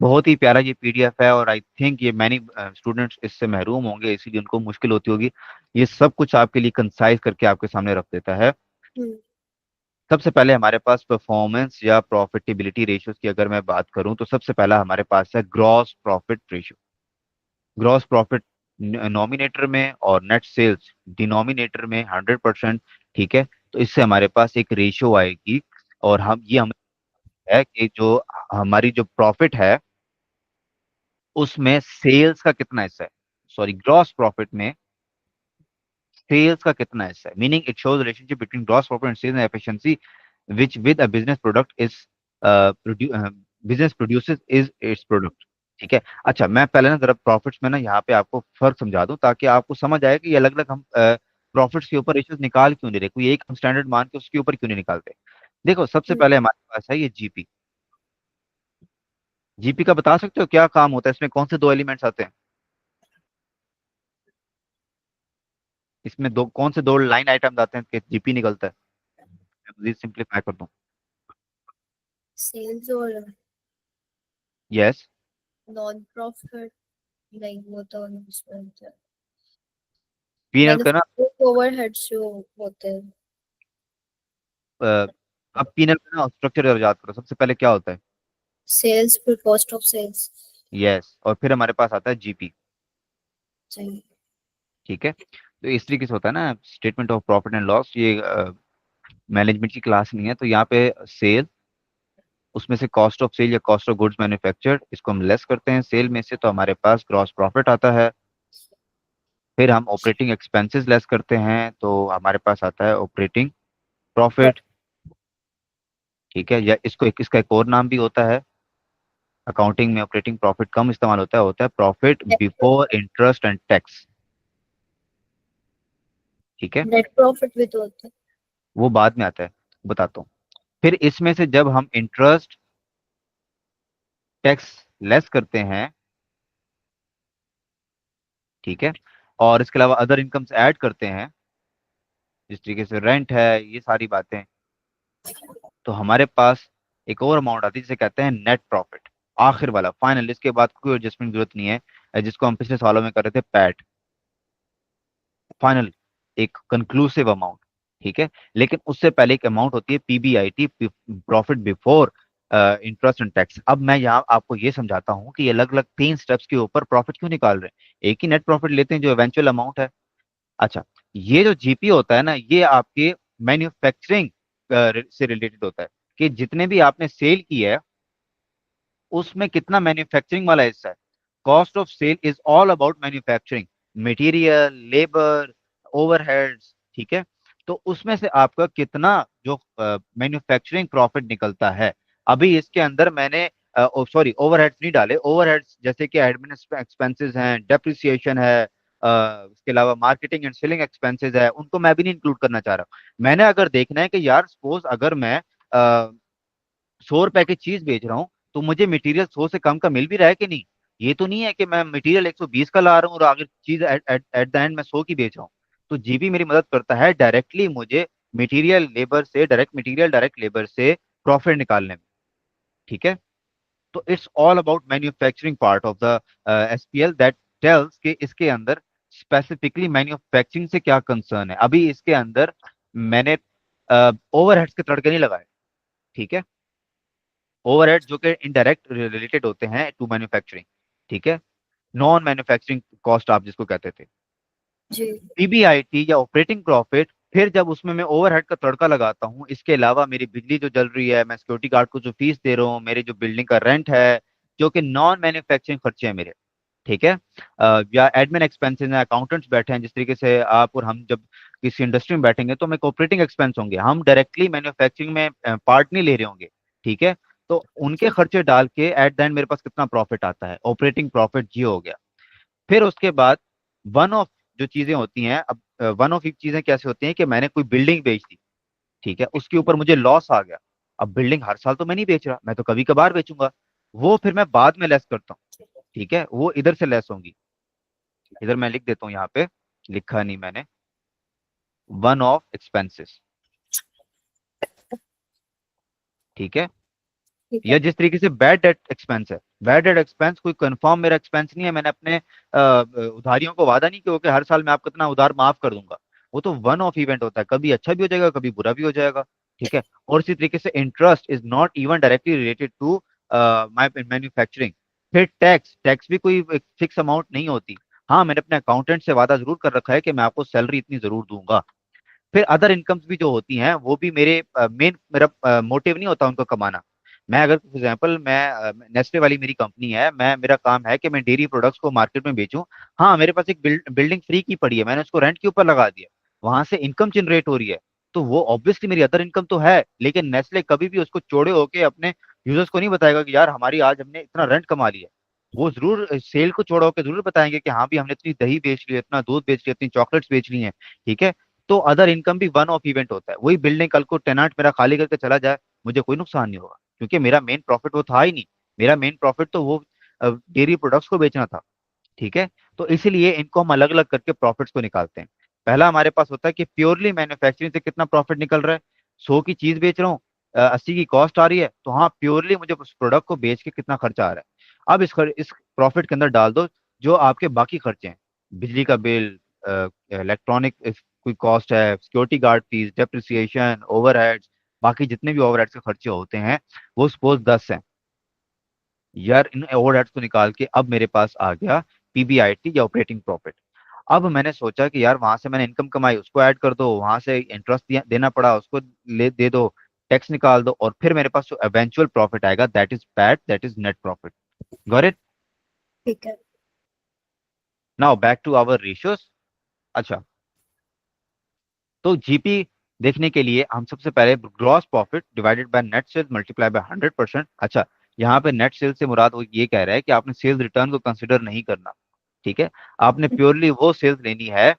A: बहुत ही प्यारा ये पीडीएफ है, और आई थिंक ये मैनी स्टूडेंट्स इससे महरूम होंगे, इसीलिए उनको मुश्किल होती होगी। ये सब कुछ आपके लिए कंसाइज करके आपके सामने रख देता है।
B: हम्म।
A: सबसे पहले हमारे पास परफॉर्मेंस या प्रॉफिटेबिलिटी रेशियोज की अगर मैं बात करूं तो सबसे पहला हमारे पास है gross profit ratio. Gross profit nominator में और नेट सेल्स डिनोमिनेटर में 100%, ठीक है। तो इससे हमारे पास एक रेशियो आएगी, और हम ये हमें है कि जो हमारी जो प्रॉफिट है उसमें सेल्स का कितना हिस्सा है, सॉरी ग्रॉस प्रॉफिट में सेल्स का कितना हिस्सा है, meaning it shows relationship between gross profit and sales and efficiency which with a business product is business produces is its product, ठीक है। अच्छा, मैं पहले ना जरा प्रॉफिट्स में ना यहाँ पे आपको फर्क समझा दूं ताकि आपको समझ आए कि ये अलग अलग हम प्रॉफिट्स के ऊपर रेशियोज निकाल क्यों नहीं रहे, कोई एक हम स्टैंडर्ड मान के उसके ऊपर क्यों नहीं निकालते। देखो, सबसे
B: हम्म।
A: पहले हमारे पास है ये जीपी। जीपी का बता सकते हो क्या काम होता है, इसमें कौन से दो एलिमेंट्स आते हैं, इसमें दो कौन से दो लाइन आइटम आते हैं कि जीपी निकलता है। मैं मजीद सिंप्लीफाई कर दूं।
B: सेल्स और
A: यस,
B: नॉन प्रॉफिट, लाइक वो तो उसमें होता है।
A: पीनल का ना,
B: मैन्युफैक्चरिंग ओवरहेड्स जो होते हैं।
A: अब पीनल का ना स्ट्रक्चर याद करो, सबसे पहले क्या होता है।
B: सेल्स फिर कॉस्ट ऑफ सेल्स।
A: यस, और फिर हमारे पास आता है जीपी,
B: सही।
A: ठीक है। तो इस तरीके से होता है ना statement of profit and loss. ये मैनेजमेंट की क्लास नहीं है, तो यहाँ पे सेल, उसमें से कॉस्ट ऑफ सेल या कॉस्ट ऑफ गुड्स मैन्युफैक्चर्ड, इसको हम लेस करते हैं सेल में से, तो हमारे पास ग्रॉस प्रॉफिट आता है। फिर हम ऑपरेटिंग एक्सपेंसेस लेस करते हैं, तो हमारे पास आता है ऑपरेटिंग प्रॉफिट। ठीक है, या इसको इसका एक और नाम भी होता है, अकाउंटिंग में ऑपरेटिंग प्रॉफिट कम इस्तेमाल होता है profit
B: net
A: before interest and tax. ठीक है,
B: नेट प्रॉफिट भी तो होता है।
A: वो बाद में आता है, बताता हूँ। फिर इसमें से जब हम इंटरेस्ट टैक्स लेस करते हैं, ठीक है, और इसके अलावा अदर इनकम्स ऐड करते हैं, जिस तरीके से रेंट है, ये सारी बातें, तो हमारे पास एक और अमाउंट आती है जिसे कहते हैं नेट प्रॉफिट, आखिर वाला फाइनल। इसके बाद कोई एडजस्टमेंट की जरूरत नहीं है, जिसको हम पिछले सालों में कर रहे थे पैट, फाइनल, एक कंक्लूसिव अमाउंट। ठीक है, लेकिन उससे पहले एक अमाउंट होती है PBIT, profit before interest and tax. अब मैं यहाँ आपको ये समझाता हूँ कि ये अलग अलग 3 स्टेप्स के ऊपर प्रॉफिट क्यों निकाल रहे हैं, एक ही नेट प्रॉफिट लेते हैं जो इवेंचुअल अमाउंट है। अच्छा, ये जो जीपी होता है ना, ये आपके मैन्युफैक्चरिंग से रिलेटेड होता है, कि जितने भी आपने सेल की है उसमें कितना मैन्युफैक्चरिंग वाला हिस्सा है। Cost of sale is all about manufacturing, material, labour, overheads. ठीक है, तो उसमें से आपका कितना जो मैन्युफैक्चरिंग प्रॉफिट निकलता है। अभी इसके अंदर मैंने सॉरी ओवरहेड्स नहीं डाले, ओवरहेड्स जैसे कि एडमिन एक्सपेंसेस हैं, डेप्रिसिएशन है, इसके अलावा मार्केटिंग एंड सेलिंग एक्सपेंसेस है, उनको मैं भी नहीं इंक्लूड करना चाह रहा। मैंने अगर देखना है कि यार सपोज अगर मैं 100 रुपए की चीज बेच रहा हूँ, तो मुझे मटेरियल 100 से कम का मिल भी रहा है कि नहीं। ये तो नहीं है कि मैं मटेरियल 120 का ला रहा हूँ और आगे चीज एट द एंड मैं 100 की बेच रहा हूँ। तो जीबी मेरी मदद करता है डायरेक्टली मुझे मटेरियल लेबर से, डायरेक्ट मटेरियल डायरेक्ट लेबर से प्रॉफिट निकालने में। ठीक है, तो it's all about manufacturing part of the SPL that tells के इसके अंदर स्पेसिफिकली मैन्युफैक्चरिंग से क्या कंसर्न है। अभी इसके अंदर मैंने ओवरहेड्स के तड़के नहीं लगाए। ठीक है, ओवरहेड जो कि इनडायरेक्ट रिलेटेड होते हैं टू मैन्युफैक्चरिंग। ठीक है, नॉन मैन्युफैक्चरिंग कॉस्ट आप जिसको कहते थे,
B: जी।
A: पीबीआईटी या ऑपरेटिंग प्रॉफिट। फिर जब उसमें मैं ओवरहेड का तड़का लगाता हूँ, इसके अलावा मेरी बिजली जो जल रही है, मैं सिक्योरिटी गार्ड को जो फीस दे रहा हूँ, मेरे जो बिल्डिंग का रेंट है, जो कि नॉन मैन्युफैक्चरिंग खर्चे हैं मेरे। ठीक है, या एडमिन एक्सपेंसेस हैं, अकाउंटेंट्स बैठे हैं, जिस तरीके से आप और हम जब किसी इंडस्ट्री में बैठेंगे तो हमें ऑपरेटिंग एक्सपेंस होंगे, हम डायरेक्टली मैन्युफैक्चरिंग में पार्ट नहीं ले रहे होंगे। ठीक है, तो उनके खर्चे डाल के एट द एंड मेरे पास कितना प्रॉफिट आता है, ऑपरेटिंग प्रॉफिट जी हो गया। फिर उसके बाद वन ऑफ जो चीजें होती हैं, अब वन ऑफ चीजें कैसे होती हैं कि मैंने कोई बिल्डिंग बेच दी, ठीक है, उसके ऊपर मुझे लॉस आ गया। अब बिल्डिंग हर साल तो मैं नहीं बेच रहा, मैं तो कभी कभार बेचूंगा, वो फिर मैं बाद में लेस करता हूँ। ठीक है, वो इधर से लेस होंगी, इधर मैं लिख देता हूँ, यहाँ पे लिखा नहीं मैंने, वन ऑफ एक्सपेंसेस। ठीक है,
B: ठीक
A: या
B: है।
A: जिस तरीके से बैड डेट एक्सपेंस है, बैड डेट एक्सपेंस कोई कंफर्म मेरा एक्सपेंस नहीं है, मैंने अपने उधारियों को वादा नहीं किया कि हर साल मैं आपको इतना उधार माफ कर दूंगा। वो तो वन ऑफ इवेंट होता है, कभी अच्छा भी हो जाएगा, कभी बुरा भी हो जाएगा। ठीक है, और इसी तरीके से interest is not even directly related to my manufacturing. फिर टैक्स, टैक्स भी कोई फिक्स अमाउंट नहीं होती। हाँ, मैंने अपने अकाउंटेंट से वादा जरूर कर रखा है कि मैं आपको सैलरी इतनी जरूर दूंगा। फिर अदर इनकम्स भी जो होती हैं, वो भी मेरे मेन, मेरा मोटिव नहीं होता उनको कमाना। मैं अगर फॉर एग्जांपल मैं नेस्ले वाली मेरी कंपनी है, मैं मेरा काम है कि मैं डेयरी प्रोडक्ट्स को मार्केट में बेचूं। हाँ, मेरे पास एक बिल्डिंग फ्री की पड़ी है, मैंने उसको रेंट के ऊपर लगा दिया, वहां से इनकम जनरेट हो रही है, तो वो ऑब्वियसली मेरी अदर इनकम तो है। लेकिन नेस्ले कभी भी उसको चौड़े होके अपने यूजर्स को नहीं बताएगा कि यार हमारी आज हमने इतना रेंट कमा लिया। वो जरूर सेल को चौड़ा होकर जरूर बताएंगे कि हाँ भी हमने इतनी दही बेच ली है, इतना दूध बेच लिया, इतनी चॉकलेट्स बेच ली हैं। ठीक है, तो अदर इनकम भी वन ऑफ इवेंट होता है। वही बिल्डिंग कल को टेनांट मेरा खाली करके चला जाए, मुझे कोई नुकसान नहीं होगा, क्योंकि मेरा मेन प्रॉफिट वो था ही नहीं। मेरा मेन प्रॉफिट तो वो डेयरी प्रोडक्ट्स को बेचना था। ठीक है, तो इसीलिए इनको हम अलग अलग करके प्रॉफिट्स को निकालते हैं। पहला हमारे पास होता है कि प्योरली मैन्युफैक्चरिंग से कितना प्रॉफिट निकल रहा है, 100 की चीज बेच रहा हूँ, 80 की कॉस्ट आ रही है, तो हाँ प्योरली मुझे उस प्रोडक्ट को बेच के कितना खर्चा आ रहा है। अब इस प्रॉफिट के अंदर डाल दो जो आपके बाकी खर्चे हैं, बिजली का बिल, इलेक्ट्रॉनिक कोई कॉस्ट है, security guard fees, depreciation, overheads, बाकी जितने भी ओवरहेड्स के खर्चे होते हैं, वो सपोज 10 हैं। यार इन ओवरहेड्स को निकाल के अब मेरे पास आ गया पीबीआईटी या ऑपरेटिंग प्रॉफिट। अब मैंने सोचा कि यार वहां से मैंने इनकम कमाई, उसको ऐड कर दो, वहां से इंटरेस्ट देना पड़ा, उसको ले दे दो, टैक्स निकाल दो, और फिर मेरे पास जो एवेंचुअल प्रॉफिट आएगा, that is PAT, that is net profit. Got it?
B: ठीक है।
A: Now back to our ratios. अच्छा, तो जीपी देखने के लिए हम सबसे पहले gross profit divided by net sales multiply by 100%। अच्छा, यहाँ पे नेट सेल्स से मुराद वो ये कह रहा है कि आपने सेल्स रिटर्न को कंसिडर नहीं करना। ठीक है, आपने प्योरली वो सेल्स लेनी है,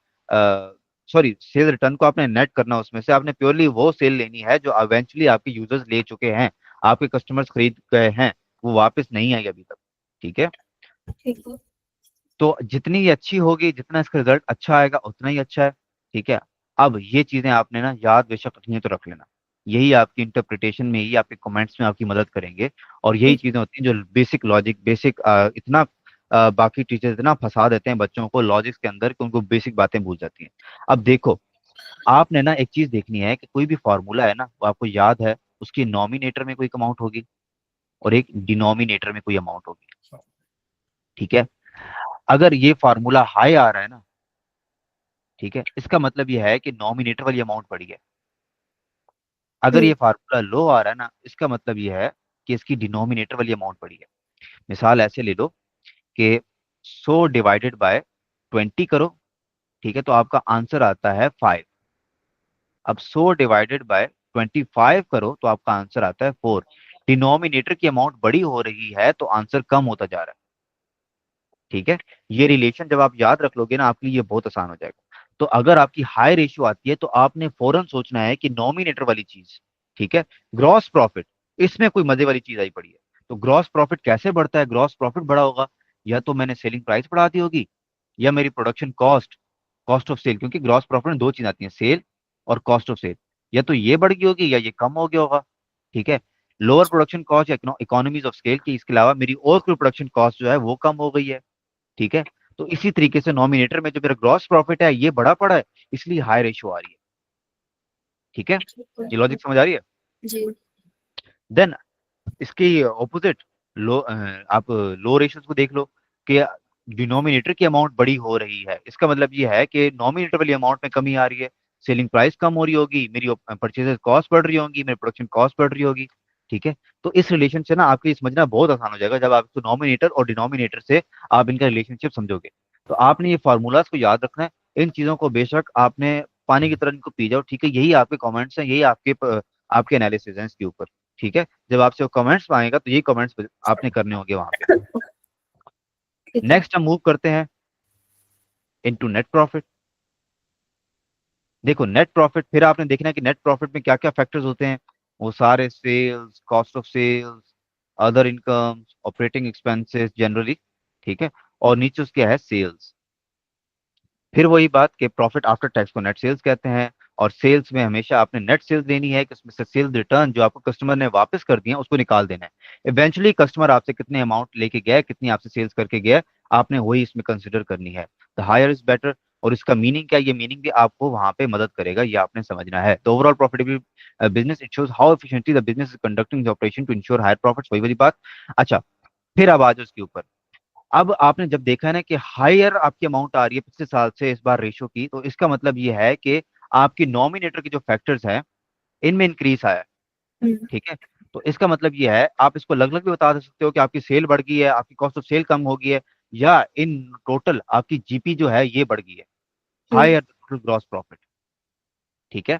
A: सॉरी, सेल रिटर्न को आपने नेट करना, उसमें से आपने प्योरली वो सेल लेनी है जो इवेंचुअली आपके यूजर्स ले चुके हैं, आपके कस्टमर्स खरीद गए हैं, वो वापस नहीं आई अभी तक। ठीक है,
B: ठीक है।
A: तो जितनी ये अच्छी होगी, जितना इसका रिजल्ट अच्छा आएगा, उतना ही अच्छा है। ठीक है, अब ये चीजें आपने ना याद बेशक रखनी है तो रख लेना, यही आपकी इंटरप्रिटेशन में, यही आपके कमेंट्स में आपकी मदद करेंगे। और यही
B: ठीक।
A: चीजें होती हैं जो बेसिक लॉजिक, बेसिक इतना बाकी टीचर्स इतना फंसा देते हैं बच्चों को लॉजिक्स के अंदर कि उनको बेसिक बातें भूल जाती हैं। अब देखो, आपने ना एक चीज देखनी है कि कोई भी फॉर्मूला है ना, वो आपको याद है, उसकी नॉमिनेटर में कोई अमाउंट होगी और एक डिनोमिनेटर में कोई अमाउंट होगी। ठीक है, अगर ये फार्मूला हाई आ रहा है ना, ठीक है, इसका मतलब यह है कि नॉमिनेटर वाली अमाउंट बड़ी है। अगर ये
B: हम्म।
A: फार्मूला लो आ रहा है ना, इसका मतलब यह है कि इसकी डिनोमिनेटर वाली अमाउंट बड़ी है। मिसाल ऐसे ले लो कि 100 डिवाइडेड बाय 20 करो, ठीक है, तो आपका आंसर आता है 5। अब 100 डिवाइडेड बाय 25 करो तो आपका आंसर आता है 4। डिनोमिनेटर की अमाउंट बड़ी हो रही है तो आंसर कम होता जा रहा है। ठीक है, ये रिलेशन जब आप याद रख लोगे ना, आपके लिए ये बहुत आसान हो जाएगा। तो अगर आपकी हाई रेशियो आती है तो आपने फौरन सोचना है कि नॉमिनेटर वाली चीज, ठीक है, ग्रॉस प्रॉफिट, इसमें कोई मजे वाली चीज आई पड़ी है। तो ग्रॉस प्रॉफिट कैसे बढ़ता है? ग्रॉस प्रॉफिट बढ़ा होगा या तो मैंने सेलिंग प्राइस बढ़ा दी होगी, या मेरी production cost, cost of sale, क्योंकि ग्रॉस प्रॉफिट में दो चीज आती है, सेल और कॉस्ट ऑफ सेल, या तो ये बढ़ गई होगी या ये कम हो गया होगा। ठीक है, लोअर प्रोडक्शन कॉस्ट या इकोनॉमीज ऑफ स्केल की, इसके अलावा मेरी और कोई प्रोडक्शन कॉस्ट जो है वो कम हो गई है। ठीक है, तो इसी तरीके से नॉमिनेटर में जो मेरा ग्रॉस प्रॉफिट है ये बड़ा पड़ा है, इसलिए हाई रेशियो आ रही है। ठीक है,
B: ठीक है।
A: ये लॉजिक समझ आ रही है?
B: जी।
A: देन इसकी ऑपोजिट, लो आप लो रेशियोज को देख लो कि डिनोमिनेटर की अमाउंट बड़ी हो रही है, इसका मतलब ये है कि नॉमिनेटर वाली अमाउंट में कमी आ रही है, सेलिंग प्राइस कम हो रही होगी, मेरी परचेज कॉस्ट बढ़ रही होगी, मेरी प्रोडक्शन कॉस्ट बढ़ रही होगी। ठीक है, तो इस रिलेशन से ना आपके समझना बहुत आसान हो जाएगा जब आप इसको नॉमिनेटर और डिनोमिनेटर से आप इनका रिलेशनशिप समझोगे। तो आपने ये फार्मूलाज को याद रखना है, इन चीजों को बेशक आपने पानी की तरह इनको पी जाओ। ठीक है, यही आपके कमेंट्स हैं, यही आपके एनालिसिस हैं इसके ऊपर। ठीक है, जब आपसे वो कमेंट्स मांगेगा तो यही कमेंट्स आपने करने होंगे वहां पे।
B: ठीक है।
A: नेक्स्ट हम मूव करते हैं इनटू नेट प्रॉफिट। देखो नेट प्रॉफिट, फिर आपने देखना है कि नेट प्रॉफिट में क्या क्या फैक्टर्स होते हैं। वो सारे sales, cost of sales, other income, operating expenses generally. ठीक है, और नीचे उसके है सेल्स। फिर वही बात कि प्रॉफिट आफ्टर टैक्स को नेट सेल्स कहते हैं, और सेल्स में हमेशा आपने नेट सेल्स लेनी है कि उसमें से सेल्स रिटर्न जो आपको कस्टमर ने वापस कर दिया उसको निकाल देना है। इवेंचुअली कस्टमर आपसे कितने अमाउंट लेके गया, कितनी आपसे सेल्स करके गया, आपने वही इसमें कंसिडर करनी है। The higher is better. और इसका मीनिंग क्या है? ये मीनिंग भी आपको वहां पे मदद करेगा, ये आपने समझना है। तो overall profitable business, it shows how efficiently the business is conducting the operation to ensure higher profits, वही वाली बात। अच्छा, फिर अब आ जाओ इसके ऊपर। अब आपने जब देखा है ना कि हायर आपकी अमाउंट आ रही है पिछले साल से इस बार रेशो की, तो इसका मतलब ये है कि आपकी नॉमिनेटर के जो फैक्टर्स हैं इनमें इंक्रीज आया है।
B: हम्म।
A: ठीक है, तो इसका मतलब ये है, आप इसको अलग अलग भी बता सकते हो कि आपकी सेल बढ़ गई है, आपकी कॉस्ट ऑफ सेल कम हो गई है, या इन टोटल आपकी जीपी जो है ये बढ़ गई है,
B: हम्म।
A: Higher total gross profit. ठीक है,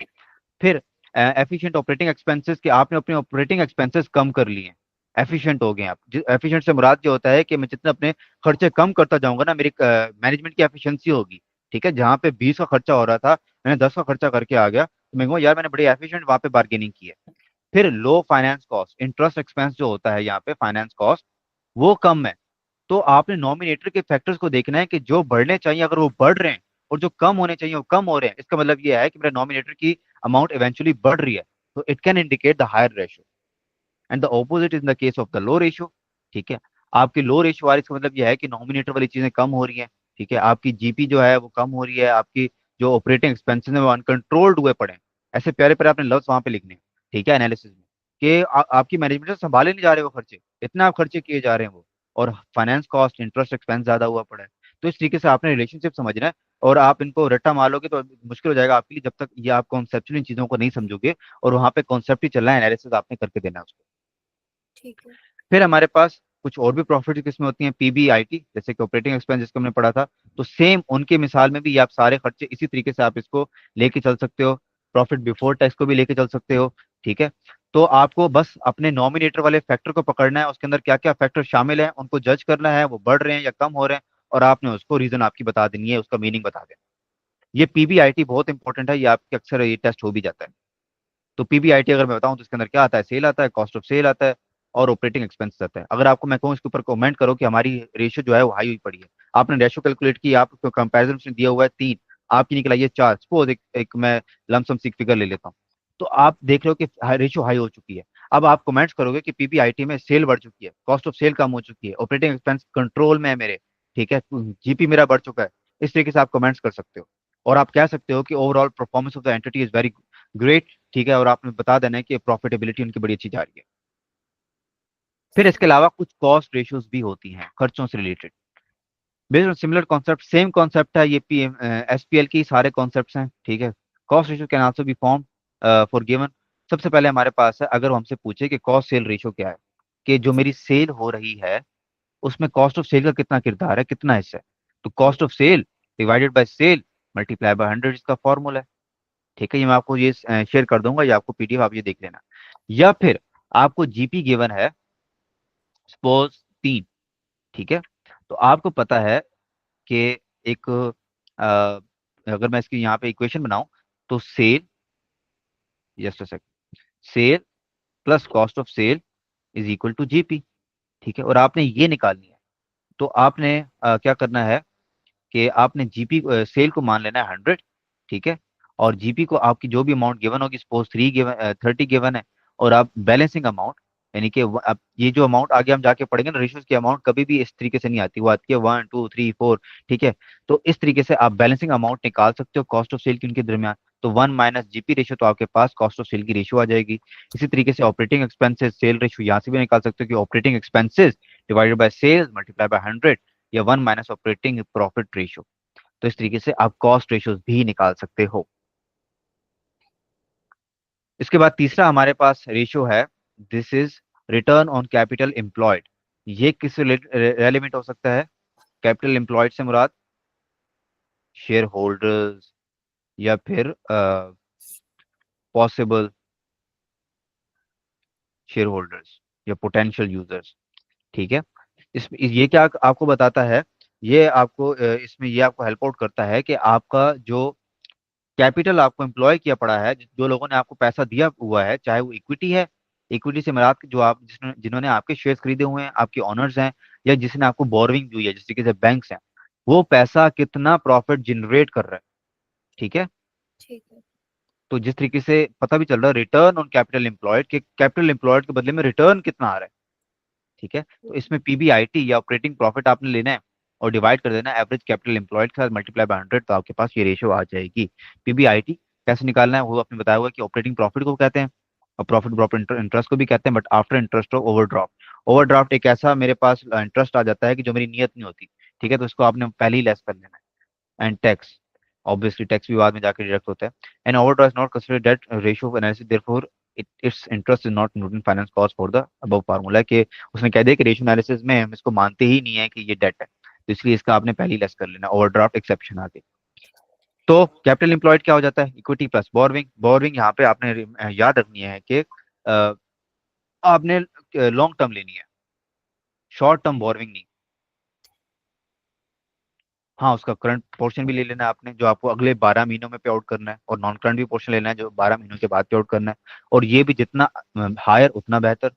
A: फिर एफिशिएंट ऑपरेटिंग एक्सपेंसेस, कि आपने अपने ऑपरेटिंग एक्सपेंसेस कम कर लिए हैं, एफिशिएंट हो गए हैं आप। एफिशिएंट से मुराद ये होता है कि मैं जितने अपने खर्चे कम करता जाऊंगा ना, मेरी मैनेजमेंट की एफिशिएंसी होगी। ठीक है, जहां पे 20 का खर्चा हो रहा था, मैंने 10 का खर्चा करके आ गया, तो मैं कहूँगा यार मैंने बड़ी एफिशिएंट वहां पे बार्गेनिंग की है। फिर लो फाइनेंस कॉस्ट, इंटरेस्ट एक्सपेंस जो होता है यहाँ पे, फाइनेंस कॉस्ट वो कम है। तो आपने नॉमिनेटर के फैक्टर्स को देखना है कि जो बढ़ने चाहिए अगर वो बढ़ रहे हैं, और जो कम होने चाहिए वो कम हो रहे हैं, इसका मतलब ये है कि मेरा नॉमिनेटर की अमाउंट इवेंचुअली बढ़ रही है, तो it can indicate the higher ratio. And the opposite is the case of the low ratio. ठीक है, आपकी लो रेशियो आ रही, इसका मतलब यह है कि नॉमिनेटर वाली चीजें कम हो रही हैं। ठीक है, आपकी जीपी जो है वो कम हो रही है, आपकी जो ऑपरेटिंग एक्सपेंसेस है वो अनकंट्रोल्ड हुए पड़े हैं। ऐसे प्यारे प्यारे आपने लफ्ज वहां पे लिखने हैं। ठीक है, एनालिसिस में कि आपकी मैनेजमेंट से संभाले नहीं जा रहे वो खर्चे, इतना आप खर्चे किए जा रहे हैं वो, और फाइनेंस कॉस्ट, इंटरेस्ट एक्सपेंस ज्यादा हुआ पड़ा है। तो इस तरीके से आपने रिलेशनशिप समझना है। और आप इनको रट्टा मार लोगे तो मुश्किल हो जाएगा आपके लिए, जब तक ये आप कॉन्सेप्चुअल इन चीजों को नहीं समझोगे, और वहां पे कॉन्सेप्ट ही चल रहा है, एनालिसिस आपने करके देना है उसको।
B: ठीक है।
A: फिर हमारे पास कुछ और भी प्रॉफिट की किस्में होती हैं, पीबीआईटी, जैसे कि ऑपरेटिंग एक्सपेंस जिसको हमने पढ़ा था। तो सेम उनके मिसाल में भी आप सारे खर्चे इसी तरीके से आप इसको लेके चल सकते हो, प्रॉफिट बिफोर टैक्स को भी लेके चल सकते हो। ठीक है। तो आपको बस अपने नॉमिनेटर वाले फैक्टर को पकड़ना है, उसके अंदर क्या क्या फैक्टर शामिल हैं उनको जज करना है, वो बढ़ रहे हैं या कम हो रहे हैं, और आपने उसको रीजन आपकी बता देनी है, उसका मीनिंग बता देना। ये पीबीआईटी बहुत इंपॉर्टेंट है, ये आपके अक्सर ये टेस्ट हो भी जाता है। तो पीबीआईटी अगर मैं बताऊं तो इसके अंदर क्या आता है, सेल आता है, कॉस्ट ऑफ सेल आता है, और ऑपरेटिंग एक्सपेंस आता है। अगर आपको मैं कहूँ इसके ऊपर कमेंट करो कि हमारी रेशियो जो है वो हाई हुई पड़ी है, आपने रेशियो कैलकुलेट की, आपको कंपेरिजन में दिया हुआ है 3, आपकी निकला ये 4, सपोज एक मैं लमसम सिक फिगर ले लेता हूँ, तो आप देख रहे हो कि रेशियो हाई हो चुकी है। अब आप कमेंट्स करोगे कि पीबीआईटी में सेल बढ़ चुकी है, कॉस्ट ऑफ सेल कम हो चुकी है, ऑपरेटिंग एक्सपेंस कंट्रोल में है मेरे, ठीक है, जीपी मेरा बढ़ चुका है। इस तरीके से आप कमेंट्स कर सकते हो, और आप कह सकते हो कि overall performance of the entity is very great. ठीक है, और आपने बता देना है कि प्रॉफिटेबिलिटी उनकी बड़ी अच्छी जा रही है। फिर
B: ठीक
A: इसके
B: है।
A: अलावा कुछ कॉस्ट रेशियोज भी होती हैं खर्चों से related, based on similar concept, same concept है ये, पी एसपीएल की सारे कॉन्सेप्ट्स हैं। ठीक है। Cost ratio can also be form for given. सबसे पहले हमारे पास है, अगर वो हमसे पूछे कि कॉस्ट सेल रेशियो क्या है, कि जो मेरी सेल हो रही है उसमें कॉस्ट ऑफ सेल का कितना किरदार है, कितना हिस्सा है, तो cost of sale divided by sale multiply by 100 इसका फॉर्मूला है। ठीक है, ये मैं आपको ये शेयर कर दूंगा, ये आपको पीडीएफ आप ये देख लेना। या फिर आपको जीपी गिवन है, सपोज 3। ठीक है। तो आपको पता है कि एक अगर मैं इसकी यहाँ पे इक्वेशन बनाऊं, तो sale, just a second, sale plus cost of sale is equal to GP. ठीक है, और आपने ये निकालनी है। तो आपने क्या करना है कि आपने जीपी सेल को मान लेना है 100। ठीक है। और जीपी को आपकी जो भी अमाउंट गिवन होगी, सपोज 30 गिवन है, और आप बैलेंसिंग अमाउंट, यानी कि अब ये जो अमाउंट आगे हम जाके पढ़ेंगे ना, रेशियोज की अमाउंट कभी भी इस तरीके से नहीं आती, वो आती है 1 2 3 4। ठीक है। तो इस तरीके से आप बैलेंसिंग अमाउंट निकाल सकते हो कॉस्ट ऑफ सेल की उनके दरमियान। तो 1 - जीपी रेशियो, तो आपके पास कॉस्ट ऑफ सेल की रेशियो आ जाएगी। इसी तरीके से ऑपरेटिंग एक्सपेंसेस सेल रेशियो यहाँ से भी निकाल सकते हो कि operating expenses divided by sales multiply by 100, या 1 - ऑपरेटिंग प्रॉफिट रेशियो। तो इस तरीके से आप कॉस्ट रेशियोज भी निकाल सकते हो। इसके बाद तीसरा हमारे पास रेशियो है, this is return on capital employed. ये किस रेलिवेंट हो सकता है? कैपिटल एम्प्लॉयड से मुराद शेयर होल्डर्स, या फिर पॉसिबल शेयर होल्डर्स, या पोटेंशियल यूजर्स। ठीक है। ये क्या आपको बताता है, ये आपको इसमें ये आपको हेल्प आउट करता है कि आपका जो कैपिटल आपको एम्प्लॉय किया पड़ा है, जो लोगों ने आपको पैसा दिया हुआ है, चाहे वो इक्विटी है, इक्विटी से मुराद जो आप जिन्होंने आपके शेयर्स खरीदे हुए हैं, आपके ओनर्स हैं, या जिसने आपको बोरोइंग दी है, जिस तरीके से बैंक्स हैं, वो पैसा कितना प्रॉफिट जनरेट कर रहा है। ठीक है।
B: ठीक है।
A: तो जिस तरीके से पता भी चल रहा है रिटर्न ऑन कैपिटल एम्प्लॉयड, के कैपिटल एम्प्लॉयड के बदले में रिटर्न कितना आ रहा है। ठीक है। तो इसमें पीबीआईटी या ऑपरेटिंग प्रॉफिट आपने लेना है, और डिवाइड कर देना है एवरेज कैपिटल एम्प्लॉयड के साथ मल्टीप्लाई बाय 100, तो आपके पास ये रेशियो आ जाएगी। पीबीआईटी कैसे निकालना है वो आपने बताया हुआ कि ऑपरेटिंग प्रॉफिट को कहते हैं, और प्रॉफिट ड्रॉप इंटरेस्ट को भी कहते हैं, but after interest of overdraft. Overdraft एक ऐसा मेरे पास इंटरेस्ट आ जाता है कि जो मेरी नियत नहीं होती। ठीक है, तो इसको आपने पहले ही लेस कर लेना है। एंड टैक्स, ऑब्वियसली टैक्स भी बाद में जाकर डिडक्ट होता है। And overdraft not consider debt ratio of analysis, therefore it's interest is not included in finance cost for the above formula, के उसने कह दिया कि रेशियो एनालिसिस में हम इसको मानते ही नहीं है कि ये डेट है, तो इसलिए इसका आपने पहले ही लेस कर लेना, ओवरड्राफ्ट एक्सेप्शन आगे। तो कैपिटल एम्प्लॉयड क्या हो जाता है? Equity plus borrowing. बोरविंग यहाँ पे आपने याद रखनी है कि आपने लॉन्ग टर्म लेनी है, शॉर्ट टर्म बोरविंग नहीं। हाँ, उसका करंट पोर्शन भी ले लेना है आपने, जो आपको अगले 12 महीनों में पे आउट करना है, और नॉन करंट भी पोर्शन लेना है जो 12 महीनों के बाद पे आउट करना है, और ये भी जितना हायर उतना बेहतर।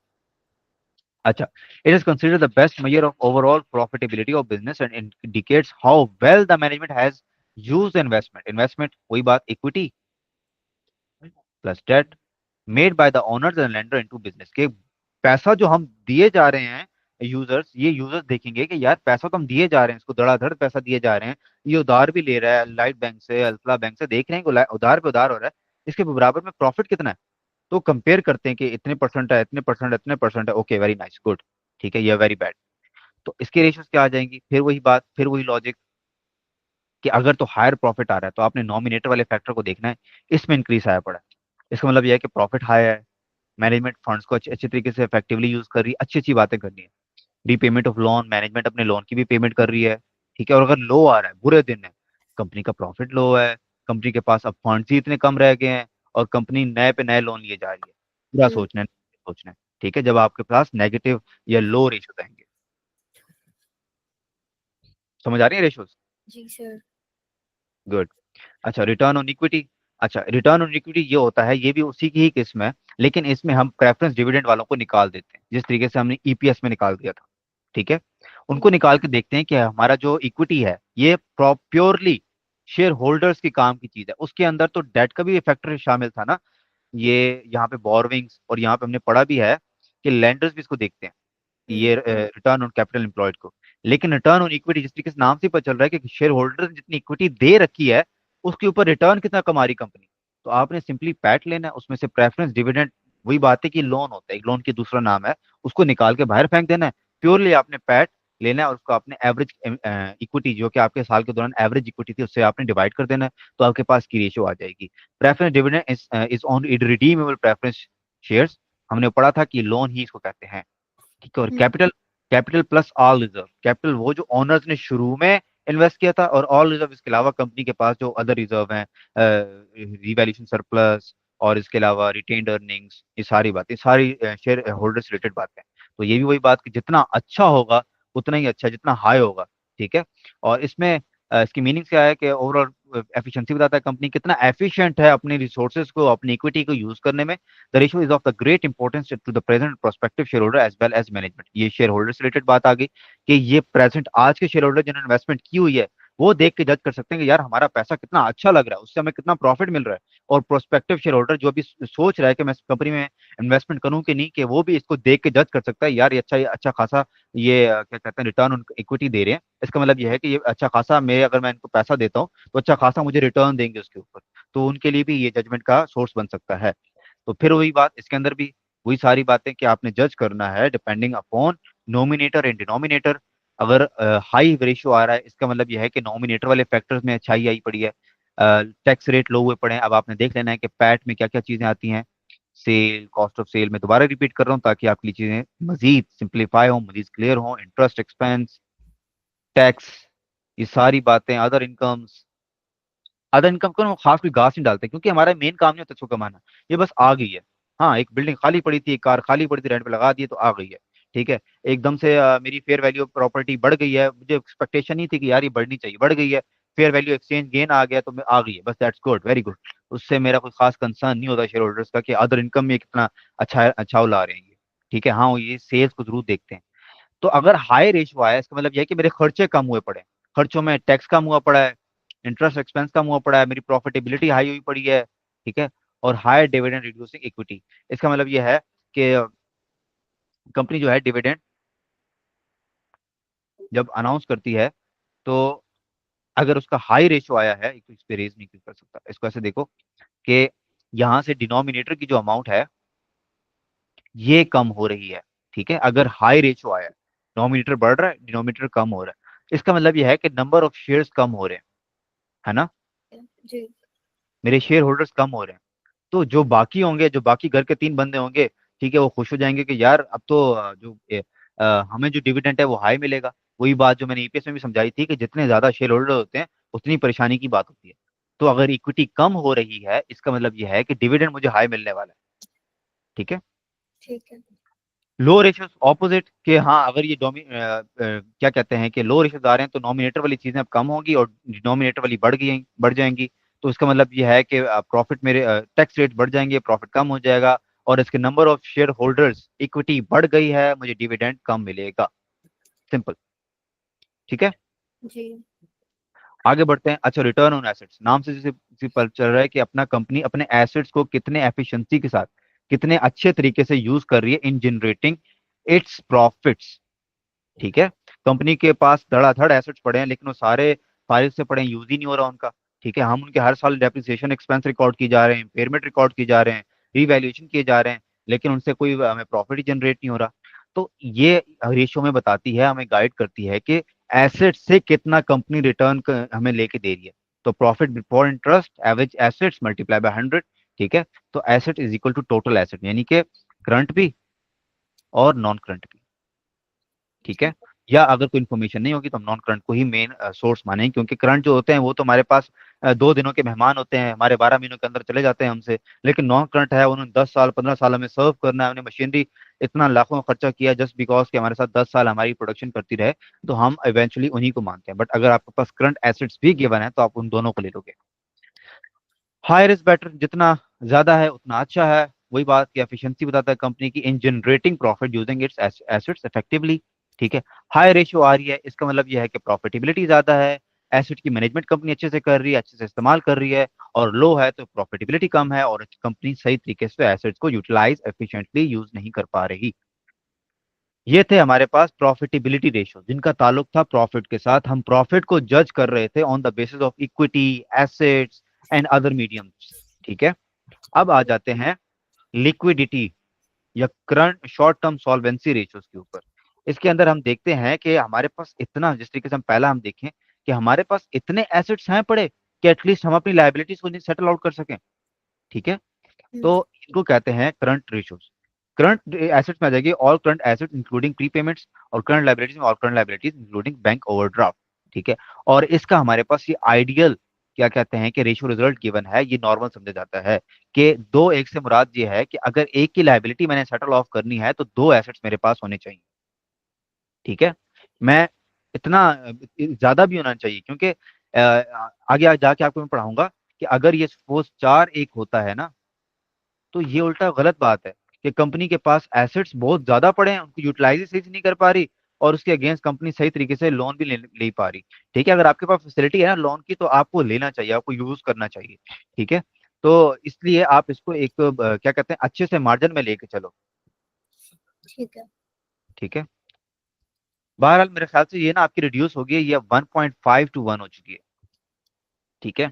A: अच्छा, it is considered the best measure of overall profitability of business and indicates how well the management has used investment. Investment वही बात, equity plus debt made by the owners and lender into business, के पैसा जो हम दिए जा रहे हैं यूजर्स, ये यूजर्स देखेंगे कि यार पैसा तो हम दिए जा रहे हैं, इसको धड़ाधड़ पैसा दिए जा रहे हैं, ये उधार भी ले रहा है लाइट बैंक से, अल्फा बैंक से, देख रहे हैं कि उधार पे उधार हो रहा है, इसके बराबर में प्रॉफिट कितना है। तो कंपेयर करते हैं कि इतने परसेंट है, इतने परसेंट, इतने परसेंट है, ओके वेरी नाइस गुड। ठीक है, ये वेरी बैड। तो इसके रेशियोज क्या आ जाएंगी? फिर वही बात, फिर वही लॉजिक, कि अगर तो हायर प्रॉफिट आ रहा है तो आपने नॉमिनेटर वाले फैक्टर को देखना है, इसमें इंक्रीज आया पड़ा है। इसका मतलब यह है कि प्रॉफिट हाई है, मैनेजमेंट फंड्स को अच्छे अच्छे तरीके से इफेक्टिवली यूज कर रही है, अच्छी अच्छी बातें करनी है। रीपेमेंट ऑफ लोन, मैनेजमेंट अपने लोन की भी पेमेंट कर रही है। ठीक है, और अगर लो आ रहा है, बुरे दिन है, कंपनी का प्रॉफिट लो है, कंपनी के पास अब फंड्स ही इतने कम रह गए हैं, और कंपनी नए पे नए लोन लिए जा रही है, पूरा
B: हम्म,
A: सोचना है। ठीक है, जब आपके पास नेगेटिव या लो रेशो आएंगे। समझ आ रही है रेशोज?
B: जी सर।
A: गुड। अच्छा, रिटर्न ऑन इक्विटी। अच्छा, रिटर्न ऑन इक्विटी ये होता है, ये भी उसी की ही किस्म है, लेकिन इसमें हम प्रेफरेंस डिविडेंड वालों को निकाल देते हैं, जिस तरीके से हमने ईपीएस में निकाल दिया था। ठीक है, उनको
B: हम्म,
A: निकाल के देखते हैं कि हमारा जो इक्विटी है ये प्योरली शेयर होल्डर्स की काम की चीज है। उसके अंदर तो डेट का भी फैक्टर शामिल था ना, ये यहाँ पे बोरोविंग्स, और यहाँ पे हमने पढ़ा भी है कि लैंडर्स भी इसको देखते हैं, ये
B: हम्म,
A: रिटर्न ऑन कैपिटल एम्प्लॉयड को। लेकिन रिटर्न ऑन इक्विटी जिस तरीके से नाम से पता चल रहा है कि शेयर होल्डर ने जितनी इक्विटी दे रखी है, उसके ऊपर रिटर्न कितना कमा रही कंपनी। तो आपने सिंपली पैट लेना है, उसमें से प्रेफरेंस डिविडेंड, वही बात है कि लोन होता है, एक लोन की दूसरा नाम है, उसको निकाल के बाहर फेंक देना है। प्योरली आपने पैट लेना है और उसको आपने एवरेज इक्विटी, जो कि आपके साल के दौरान एवरेज इक्विटी थी, उससे आपने डिवाइड कर देना है, तो आपके पास की रेशियो आ जाएगी। Preference dividend is on redeemable preference shares. हमने पढ़ा था कि लोन ही इसको कहते हैं। ठीक है, और
B: हम्म,
A: capital, capital plus all reserve. Capital वो जो ओनर्स ने शुरू में इन्वेस्ट किया था, और ऑल रिजर्व इसके अलावा कंपनी के पास जो अदर रिजर्व हैं, रिवैल्यूएशन सरप्लस, और इसके अलावा रिटेन्ड अर्निंग्स, ये सारी बातें, सारी शेयर होल्डर्स रिलेटेड बातें। तो ये भी वही बात कि जितना अच्छा होगा उतना ही अच्छा, जितना हाई होगा। ठीक है, और इसमें इसकी मीनिंग क्या है कि ओवरऑल एफिशिएंसी बताता है कंपनी कितना एफिशिएंट है अपनी रिसोर्सेज को, अपनी इक्विटी को यूज करने में। The ratio is of the great importance to the present prospective share holder as well as management. ये शेयर होल्डर से रिलेटेड बात आ गई कि ये प्रेजेंट आज के शेयर होल्डर जिन्होंने इन्वेस्टमेंट की हुई है, वो देख के जज कर सकते हैं कि यार हमारा पैसा कितना अच्छा लग रहा है, उससे हमें कितना प्रॉफिट मिल रहा है। और प्रोस्पेक्टिव शेयर होल्डर जो अभी सोच रहा है कि मैं इस कंपनी में इन्वेस्टमेंट करूं कि नहीं, कि वो भी इसको देख के जज कर सकता है, यार ये अच्छा खासा, ये क्या कहते हैं, रिटर्न ऑन इक्विटी दे रहे हैं, इसका मतलब ये है कि ये अच्छा खासा, मैं अगर मैं इनको पैसा देता हूँ तो अच्छा खासा मुझे रिटर्न देंगे उसके ऊपर। तो उनके लिए भी ये जजमेंट का सोर्स बन सकता है। तो फिर वही बात, इसके अंदर भी वही सारी बातें कि आपने जज करना है depending upon nominator and denominator. अगर हाई रेशियो आ रहा है, इसका मतलब यह है कि नोमिनेटर वाले फैक्टर्स में अच्छाई आई पड़ी है, टैक्स रेट लो हुए पड़े हैं। अब आपने देख लेना है कि पैट में क्या क्या चीजें आती हैं, सेल, कॉस्ट ऑफ सेल, मैं दोबारा रिपीट कर रहा हूँ ताकि आपके लिए चीजें मजीद सिंप्लीफाई हो, मजीद क्लियर हो। इंटरेस्ट एक्सपेंस, टैक्स, ये सारी बातें, अदर इनकम्स। अदर इनकम को हम खास कोई घास नहीं डालते, क्योंकि हमारा मेन काम नहीं होता इसको कमाना, ये बस आ गई है। हाँ, एक बिल्डिंग खाली पड़ी थी, एक कार खाली पड़ी थी, रेंट पे लगा दिए तो आ गई है। ठीक है, एकदम से मेरी फेयर वैल्यू ऑफ प्रॉपर्टी बढ़ गई है, मुझे एक्सपेक्टेशन नहीं थी कि यार ये बढ़नी चाहिए, बढ़ गई है। फेयर वैल्यू एक्सचेंज गेन आ गया तो मैं आ गई है, बस दैट्स गुड, वेरी गुड। उससे मेरा कोई खास कंसर्न नहीं होता शेयर होल्डर्स का कि अदर इनकम में कितना अच्छा ला रहे हैं ये। ठीक है, हाँ, वो ये सेल्स को जरूर देखते हैं। तो अगर हाई रेशियो आया, इसका मतलब यह है कि मेरे खर्चे कम हुए पड़े हैं, खर्चों में टैक्स कम हुआ पड़ा है, इंटरेस्ट एक्सपेंस कम हुआ पड़ा है, मेरी प्रॉफिटेबिलिटी हाई हुई पड़ी है। ठीक है, और हाई डिविडेंड रिड्यूसिंग इक्विटी, इसका मतलब यह है कि कंपनी जो है डिविडेंड जब अनाउंस करती है, तो अगर उसका हाई रेशियो आया है, तो इस पे रेज नहीं कर सकता। इसको ऐसे देखो कि यहाँ से डिनोमिनेटर की जो अमाउंट है ये कम हो रही है। ठीक है, अगर हाई रेशियो आया है, डिनोमिनेटर बढ़ रहा है, डिनोमिनेटर कम हो रहा है, इसका मतलब यह है कि नंबर ऑफ शेयर्स कम हो रहे हैं, है ना,
B: जी।
A: मेरे शेयर होल्डर्स कम हो रहे हैं। तो जो बाकी होंगे, जो बाकी घर के तीन बंदे होंगे, ठीक है, वो खुश हो जाएंगे कि यार अब तो हमें जो डिविडेंड है वो हाई मिलेगा। वही बात जो मैंने ईपीएस में भी समझाई थी कि जितने ज्यादा शेयर होल्डर होते हैं उतनी परेशानी की बात होती है। तो अगर इक्विटी कम हो रही है, इसका मतलब यह है कि डिविडेंड मुझे हाई मिलने वाला है। ठीक है,
B: ठीक है।
A: लो रेशियोज ऑपोजिट के, हाँ, अगर ये क्या कहते हैं कि लो रेशियोज आ रहे हैं, तो नॉमिनेटर वाली चीजें अब कम होंगी और डिनोमिनेटर वाली बढ़ जाएंगी। तो इसका मतलब ये है कि प्रॉफिट, मेरे टैक्स रेट बढ़ जाएंगे, प्रॉफिट कम हो जाएगा, और इसके number of share holders, equity बढ़ गई है, मुझे डिविडेंड कम मिलेगा। सिंपल। ठीक है,
B: जी।
A: आगे बढ़ते हैं। अच्छा, रिटर्न ऑन एसेट्स, नाम से जैसे पता चल रहा है कि अपना कंपनी अपने एसेट्स को कितने एफिशिएंसी के साथ, कितने अच्छे तरीके से यूज कर रही है इन जनरेटिंग इट्स प्रॉफिट्स। ठीक है, कंपनी के पास धड़ाधड़ एसेट्स पड़े हैं, लेकिन वो सारे फाइल से पड़े हैं, यूज ही नहीं हो रहा उनका। ठीक है, हम उनके हर साल डेप्रिसिएशन एक्सपेंस रिकॉर्ड की जा रहे हैं, इम्पेयरमेंट रिकॉर्ड की जा रहे हैं, रीवैल्यूएशन किए जा रहे हैं, लेकिन उनसे कोई हमें प्रॉफिट ही जनरेट नहीं हो रहा। तो ये रेशियो में बताती है, हमें गाइड करती है कि एसेट से कितना कंपनी रिटर्न हमें लेके दे रही है। तो profit before interest average assets multiply by 100। ठीक है, तो asset is equal to total asset, यानी कि करंट भी और नॉन करंट भी। ठीक है,
B: ठीक है।
A: या अगर कोई इन्फॉर्मेशन नहीं होगी तो हम नॉन करंट को ही मेन सोर्स मानेंगे, क्योंकि करंट जो होते हैं वो तो हमारे पास 2 दिनों के मेहमान होते हैं, हमारे 12 महीनों के अंदर चले जाते हैं हमसे। लेकिन नॉन करंट है, उन्होंने 10 साल 15 साल हमें सर्व करना है, उन्हें मशीनरी इतना लाखों का खर्चा किया जस्ट बिकॉज कि हमारे साथ 10 साल हमारी प्रोडक्शन करती रहे, तो हम इवेंचुअली उन्हीं को मानते हैं। बट अगर आपके पास करंट एसेट्स भी गिवन है तो आप उन दोनों को ले लोगे। हायर इज बेटर, जितना ज्यादा है उतना अच्छा है। वही बात की एफिशिएंसी बताता है कंपनी की इन generating profit using its assets effectively. ठीक है, हाई रेशियो आ रही है, इसका मतलब यह है कि प्रॉफिटेबिलिटी ज्यादा है, एसेट की मैनेजमेंट कंपनी अच्छे से कर रही है, अच्छे से इस्तेमाल कर रही है। और लो है तो प्रॉफिटेबिलिटी कम है और कंपनी सही तरीके से एसेट्स को यूटिलाइज एफिशिएंटली यूज नहीं कर पा रही। ये थे हमारे पास प्रॉफिटेबिलिटी रेशियो, जिनका ताल्लुक था प्रॉफिट के साथ। हम प्रॉफिट को जज कर रहे थे on the basis of equity, assets and other mediums. ठीक है, अब आ जाते हैं लिक्विडिटी या current short term solvency ratios के ऊपर। इसके अंदर हम देखते हैं कि हमारे पास इतना, जिस तरीके से हम पहला हम देखें कि हमारे पास इतने एसेट्स हैं पड़े कि एटलीस्ट हम अपनी लाइबिलिटीज को सेटल आउट कर सकें। ठीक है,
B: हम्म,
A: तो इनको कहते हैं करंट रेशियोज। करंट एसेट्स में आ जाएगी ऑल करंट एसेट्स इंक्लूडिंग प्रीपेमेंट्स, और करंट लाइबिलिटीज में all current liabilities including bank overdraft. ठीक है, और इसका हमारे पास ये आइडियल क्या कहते हैं कि रेशियो रिजल्ट गिवन है, ये नॉर्मल समझा जाता है कि दो एक से मुराद ये है कि अगर एक की लाइबिलिटी मैंने सेटल ऑफ करनी है तो दो एसेट्स मेरे पास होने चाहिए। ठीक है, मैं इतना ज्यादा भी होना चाहिए, क्योंकि आगे जाके आपको मैं पढ़ाऊंगा कि अगर ये सपोज चार एक होता है ना, तो ये उल्टा गलत बात है कि कंपनी के पास एसेट्स बहुत ज्यादा पड़े हैं, उनको यूटिलाइज सही से नहीं कर पा रही, और उसके अगेंस्ट कंपनी सही तरीके से लोन भी ले पा रही। ठीक है, अगर आपके पास फैसिलिटी है ना लोन की, तो आपको लेना चाहिए, आपको यूज करना चाहिए। ठीक है, तो इसलिए आप इसको एक क्या कहते हैं अच्छे से मार्जिन में लेके चलो।
B: ठीक है।
A: ठीक है, बहरहाल मेरे ख्याल से ये ना आपकी रिड्यूस होगी, ये 1.5 to 1 हो चुकी है। ठीक है,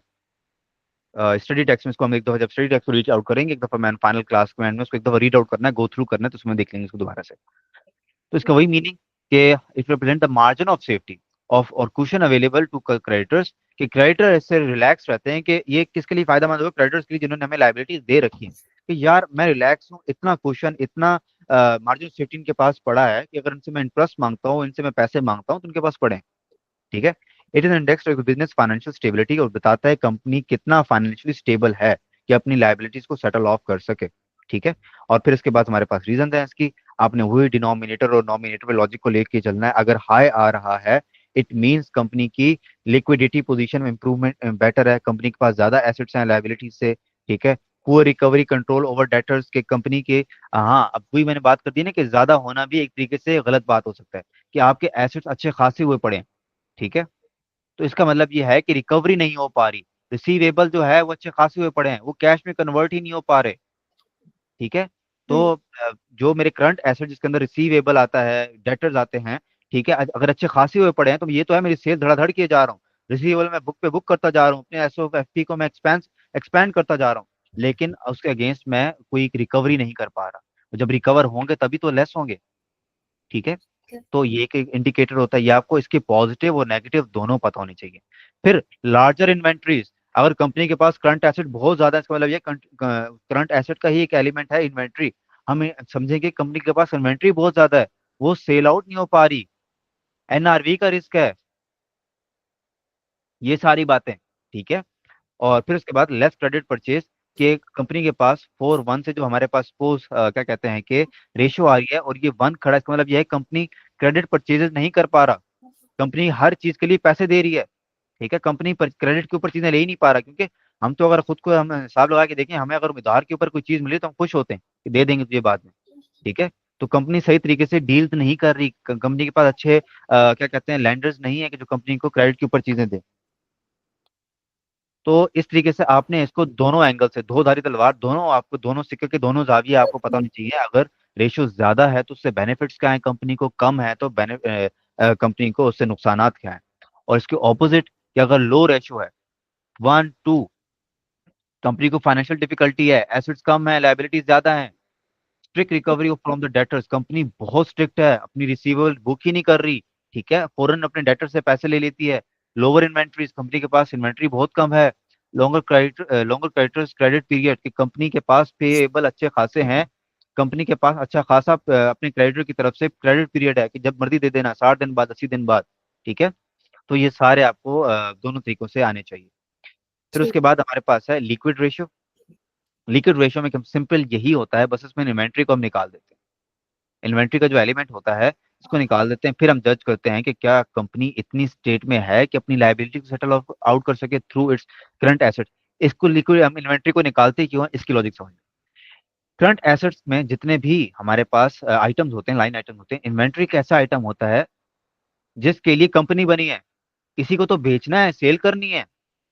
A: स्टडी टेक्स्ट में इसको हम एक दफा जब स्टडी टेक्स्ट को रीच आउट करेंगे, एक दफा मैं फाइनल क्लास के एंड में उसको एक दफा रीड आउट करना है, गो थ्रू करना है, तो उसमें देख लेंगे इसको दोबारा से। तो इसका वही मीनिंग कि it represent the margin of safety of और कुशन अवेलेबल टू क्रेडिटर्स, कि क्रेडिटर इससे रिलैक्स रहते हैं कि ये किसके लिए फायदेमंद होगा, क्रेडिटर्स के लिए जिन्होंने हमें लाइबिलिटीज दे रखी है, कि यार मैं रिलैक्स हूँ, इतना कुशन इतना मार्जिन ऑफ सेफ्टी इनके पास पड़ा है कि अगर इनसे मैं इंटरेस्ट मांगता हूँ, इनसे मैं पैसे मांगता हूँ, तो उनके पास पड़े हैं। ठीक है, it is index to business financial stability, और बताता है कंपनी कितना फाइनेंशियली स्टेबल है कि अपनी लाइबिलिटीज को सेटल ऑफ कर सके। ठीक है, और फिर इसके बाद हमारे पास रीजन है इसकी। आपने वही डिनोमिनेटर और नॉमिनेटर पे लॉजिक को लेके चलना है। अगर हाई आ रहा है, इट मींस कंपनी की लिक्विडिटी पोजीशन में इंप्रूवमेंट बेटर है, कंपनी के पास ज्यादा एसेट्स हैं लाइबिलिटीज से। ठीक है, poor recovery control over debtors के कंपनी के। हाँ, अब वही मैंने बात कर दी ना कि ज्यादा होना भी एक तरीके से गलत बात हो सकता है, कि आपके एसेट्स अच्छे खासे हुए पड़े हैं। ठीक है, तो इसका मतलब ये है कि रिकवरी नहीं हो पा रही, रिसीवेबल जो है वो अच्छे खासे हुए पड़े हैं, वो कैश में कन्वर्ट ही नहीं हो पा रहे। ठीक है, तो
B: हम्म,
A: जो मेरे करंट एसेट जिसके अंदर रिसीवेबल आता है, डेटर्स आते हैं, ठीक है, अगर अच्छे खासे हुए पड़े हैं तो ये तो है मेरी सेल धड़ाधड़ किए जा रहा हूँ, रिसीवेबल मैं बुक पे बुक करता जा रहा हूँ, अपने एसओ एफपी को मैं एक्सपैंड करता जा रहा हूँ, लेकिन उसके अगेंस्ट मैं कोई रिकवरी नहीं कर पा रहा। जब रिकवर होंगे तभी तो लेस होंगे। ठीक है,
B: ठीक है।
A: तो ये एक इंडिकेटर होता है, ये आपको इसके पॉजिटिव और नेगेटिव दोनों पता होने चाहिए। फिर लार्जर इन्वेंट्रीज, अगर कंपनी के पास करंट एसेट बहुत ज्यादा है, इसका मतलब ये करंट एसेट का ही एक एलिमेंट है इन्वेंट्री। हम समझेंगे कंपनी के पास इन्वेंट्री बहुत ज्यादा है, वो सेल आउट नहीं हो पा रही, एनआरवी का रिस्क है, ये सारी बातें। ठीक है, और फिर उसके बाद लेस क्रेडिट परचेज, के कंपनी के पास 4:1 से जो हमारे पास सपोज क्या कहते हैं कि रेशियो आ रही है और ये 1 खड़ा है, इसका मतलब ये है कंपनी क्रेडिट परचेजेस नहीं कर पा रहा, कंपनी हर चीज के लिए पैसे दे रही है। ठीक है, कंपनी पर क्रेडिट के ऊपर चीजें ले ही नहीं पा रहा, क्योंकि हम तो अगर खुद को हम हिसाब लगा के देखें, हमें अगर उधार के ऊपर कोई चीज मिली तो हम खुश होते हैं कि दे देंगे तुझे बाद में। ठीक है, तो कंपनी सही तरीके से डील नहीं कर रही, कंपनी के पास अच्छे क्या कहते हैं लैंडर्स नहीं है कि जो कंपनी को क्रेडिट के ऊपर चीजें दे। तो इस तरीके से आपने इसको दोनों एंगल से, दो धारी तलवार, दोनों आपको दोनों सिक्के के दोनों जाविये आपको पता होनी चाहिए। अगर रेशियो ज्यादा है तो उससे बेनिफिट्स क्या है कंपनी को, कम है तो कंपनी को उससे नुकसानात क्या है। और इसके ऑपोजिट कि अगर लो रेशियो है 1:2, कंपनी को फाइनेंशियल डिफिकल्टी है, एसेट्स कम है, लाइबिलिटीज ज्यादा है, strict recovery from the debtors, company बहुत स्ट्रिक्ट है, अपनी रिसीवेबल बुक ही नहीं कर रही, ठीक है, फौरन अपने डेटर से पैसे ले लेती है। लोअर इन्वेंट्रीज, कंपनी के पास इन्वेंट्री बहुत कम है। लॉन्गर क्रेडिट पीरियड, कि कंपनी के पास पेएबल अच्छे खासे हैं, कंपनी के पास अच्छा खासा अपने क्रेडिटर की तरफ से क्रेडिट पीरियड है कि जब मर्जी दे देना, 60 दिन बाद, 80 दिन बाद। ठीक है, तो ये सारे आपको दोनों तरीकों से आने चाहिए। फिर
B: ठीक।
A: उसके बाद हमारे पास है लिक्विड रेशियो। लिक्विड रेशियो में सिंपल यही होता है, बस इसमें इन्वेंट्री को हम निकाल देते हैं। इन्वेंट्री का जो एलिमेंट होता है इसको निकाल देते हैं, फिर हम जज करते हैं कि क्या कंपनी इतनी स्टेट में है कि अपनी लाइबिलिटी को सेटल आउट कर सके थ्रू इट्स करंट एसेट। इसको लिक्विड, हम इन्वेंट्री को निकालते क्यों हैं, इसकी लॉजिक समझ। करंट एसेट्स में जितने भी हमारे पास आइटम्स होते हैं, लाइन आइटम्स होते हैं, इन्वेंट्री एक ऐसा आइटम होता है जिसके लिए कंपनी बनी है, इसी को तो बेचना है, सेल करनी है।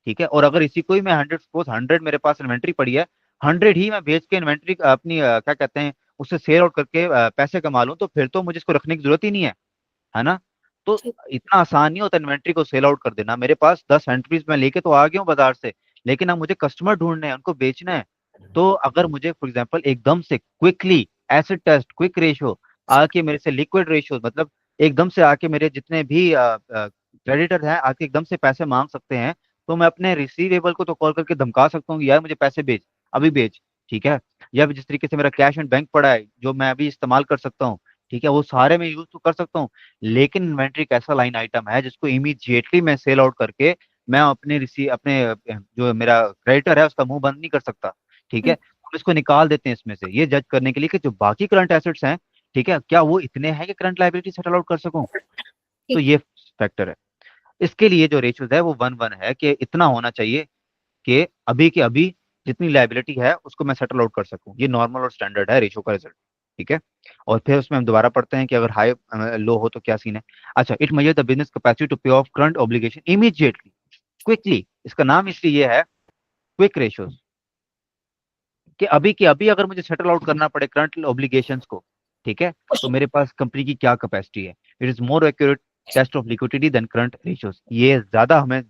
A: ठीक है, और अगर इसी को ही मैं 100, सपोज 100 मेरे पास इन्वेंट्री पड़ी है, 100 ही मैं बेच के इन्वेंट्री अपनी क्या कहते हैं उससे सेल आउट करके पैसे कमा लूं, तो फिर तो मुझे इसको रखने की जरूरत ही नहीं है ना। तो
B: ठीक।
A: इतना आसान नहीं होता इन्वेंट्री को सेल आउट कर देना। मेरे पास 10 एंट्रीज मैं लेके तो आ गया हूँ बाजार से, लेकिन अब मुझे कस्टमर ढूंढने हैं, उनको बेचना है। तो अगर मुझे फॉर एग्जांपल एकदम से quickly acid test, quick ratio आके मेरे से, लिक्विड रेशियो मतलब एकदम से आके मेरे जितने भी क्रेडिटर हैं आके एकदम से पैसे मांग सकते हैं, तो मैं अपने रिसीवेबल को तो कॉल करके धमका सकता हूँ कि यार मुझे पैसे भेज, अभी भेज। ठीक है, या फिर जिस तरीके से मेरा कैश एंड बैंक पड़ा है जो मैं अभी इस्तेमाल कर सकता हूँ, ठीक है, वो सारे मैं यूज तो कर सकता हूँ। लेकिन इन्वेंट्री एक ऐसा लाइन आइटम है जिसको इमीडिएटली मैं सेल आउट करके मैं अपने जो मेरा क्रेडिटर है उसका मुंह बंद नहीं कर सकता। ठीक है, हम इसको निकाल देते हैं इसमें से, ये जज करने के लिए कि जो बाकी करंट एसेट्स हैं, ठीक है, क्या वो इतने हैं कि करंट लाइबिलिटी सेटल आउट कर सकूं। तो
B: ठीक।
A: ये फैक्टर है। इसके लिए जो रेशियोज है वो 1:1 है, कि इतना होना चाहिए कि अभी के अभी जितनी लाइबिलिटी है उसको मैं सेटल आउट कर सकूं। ये नॉर्मल और स्टैंडर्ड है रेशियो का रिजल्ट। ठीक है, और फिर उसमें हम दोबारा पढ़ते हैं कि अगर हाई लो हो तो क्या सीन है। अच्छा, it measure the business capacity to pay off current obligation immediately, quickly. इसका नाम इसलिए ये है क्विक रेशियोज, कि अभी के अभी अगर मुझे सेटल आउट करना पड़े करंट ऑब्लिगेशंस को, ठीक है, तो मेरे पास कंपनी की क्या कैपेसिटी है। It is more accurate test of liquidity than current ratios, ये ज्यादा हमें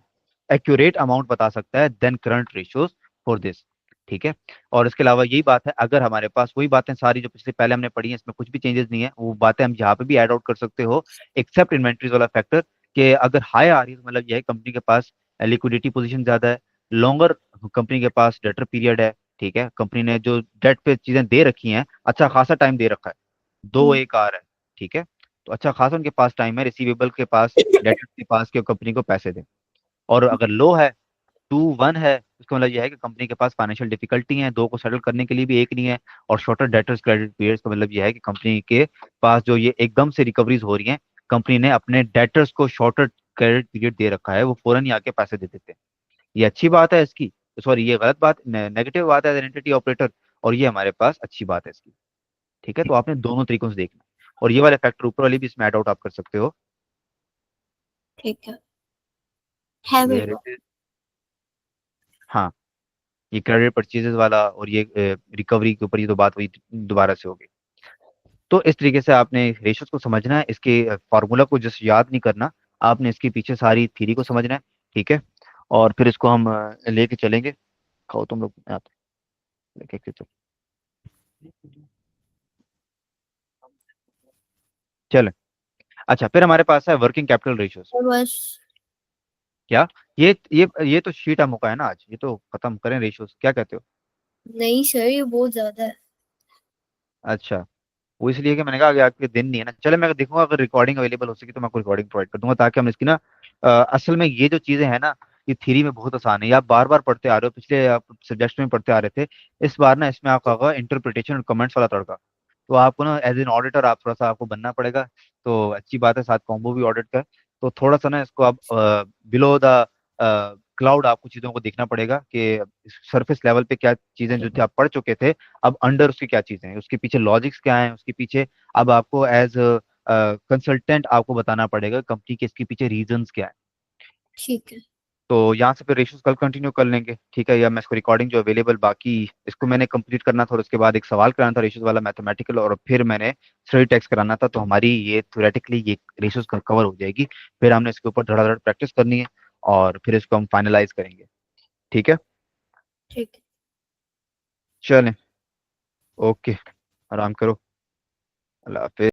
A: एक्यूरेट अमाउंट बता सकता है than current ratios for this. ठीक है, और इसके अलावा यही बात है, अगर हमारे पास वही बातें सारी जो पिछले पहले हमने पढ़ी हैं, इसमें कुछ भी चेंजेस नहीं है, वो बातें हम यहाँ पे भी ऐड आउट कर सकते हो, एक्सेप्ट इन्वेंट्रीज वाला फैक्टर, कि अगर हाई आ रही है तो मतलब यह है कंपनी के पास लिक्विडिटी पोजीशन ज्यादा है, लॉन्गर कंपनी के पास डेटर पीरियड है। ठीक है, कंपनी ने जो डेट पे चीजें दे रखी हैं, अच्छा खासा टाइम दे रखा है, दो एक आ रहा है। ठीक है, तो अच्छा खासा उनके पास टाइम है, रिसीवेबल के पास, डेटर के पास, कि कंपनी को पैसे दें। और अगर लो है, 2:1 है, इसका मतलब यह है कि कंपनी के पास फाइनेंशियल डिफिकल्टी है, दो को सेटल करने के लिए भी एक नहीं है। और शॉर्टर डेटर्स क्रेडिट पीरियड्स का मतलब यह है कि कंपनी के पास जो ये एकदम से रिकवरीज हो रही हैं, कंपनी ने अपने डेटर्स को शॉर्टर क्रेडिट पीरियड दे रखा है, वो फौरन ही आके पैसे दे देते हैं। ये अच्छी बात है इसकी, सॉरी ये गलत बात, नेगेटिव बात है आइडेंटिटी ऑपरेटर, और ये हमारे पास अच्छी बात है इसकी। ठीक है, तो आपने दोनों तरीकों से देखना है। और ये वाले फैक्टर ऊपर वाली भी इसमें ऐड आउट आप कर सकते हो।
B: ठीक है मेरे
A: वेयर
B: को।
A: इट इज, हाँ, ये क्रेडिट परचेजेस वाला और ये रिकवरी के ऊपर ये तो बात हुई, दोबारा से होगी। तो इस तरीके से आपने रेशियोज को समझना है, इसके फार्मूला को जस्ट याद नहीं करना, आपने इसके पीछे सारी थ्योरी को समझना है। ठीक है, और फिर इसको हम लेके चलेंगे। खाओ तुम लोग, मैं आता हूं, लेके चलो। चले, अच्छा, फिर हमारे पास है वर्किंग कैपिटल रेशियोज।
B: तो बस।
A: क्या, ये तो शीट हम का है ना आज, ये तो खत्म करें रेशियोज, क्या कहते हो।
B: नहीं सर, ये बहुत ज्यादा है।
A: अच्छा, वो इसलिए कि मैंने कहा कि आपके दिन नहीं है ना। चले, मैं देखूंगा अगर रिकॉर्डिंग अवेलेबल हो सकी तो मैं आपको रिकॉर्डिंग प्रोवाइड कर दूंगा, ताकि हम इसकी ना असल में ये जो चीजें हैं ना, ये थ्योरी में बहुत आसान है, ये आप बार बार पढ़ते आ रहे हो, पिछले आप सब्जेक्ट में पढ़ते आ रहे थे। इस बार ना इसमें आपका होगा इंटरप्रिटेशन और कमेंट्स वाला तड़का। तो आपको ना एज एन ऑडिटर आप थोड़ा सा आपको बनना पड़ेगा। तो अच्छी बात है, साथ कॉम्बो भी ऑडिट का है। तो थोड़ा सा ना इसको आप बिलो द क्लाउड आपको चीजों को देखना पड़ेगा कि सरफेस लेवल पे क्या चीजें जो थी आप पढ़ चुके थे, अब अंडर उसकी क्या चीजें हैं, उसके पीछे लॉजिक्स क्या है, उसके पीछे अब आपको एज कंसल्टेंट आपको बताना पड़ेगा कंपनी के इसके पीछे रीजंस क्या है।
B: ठीक है।
A: तो यहाँ से फिर रेशियोज कल कंटिन्यू कर लेंगे, ठीक है, या मैं इसको रिकॉर्डिंग जो अवेलेबल बाकी, इसको मैंने कंप्लीट करना था, और उसके बाद एक सवाल कराना था रेशियोज वाला मैथमेटिकल, और फिर मैंने स्टडी टेक्स्ट कराना था। तो हमारी ये थ्योरेटिकली ये रेशियोज कवर हो जाएगी। फिर हमने इसके ऊपर धड़ाधड़ प्रैक्टिस करनी है, और फिर इसको हम फाइनलाइज करेंगे। ठीक है,
B: ठीक है।
A: चलें, ओके, आराम करो, अल्लाह हाफिज।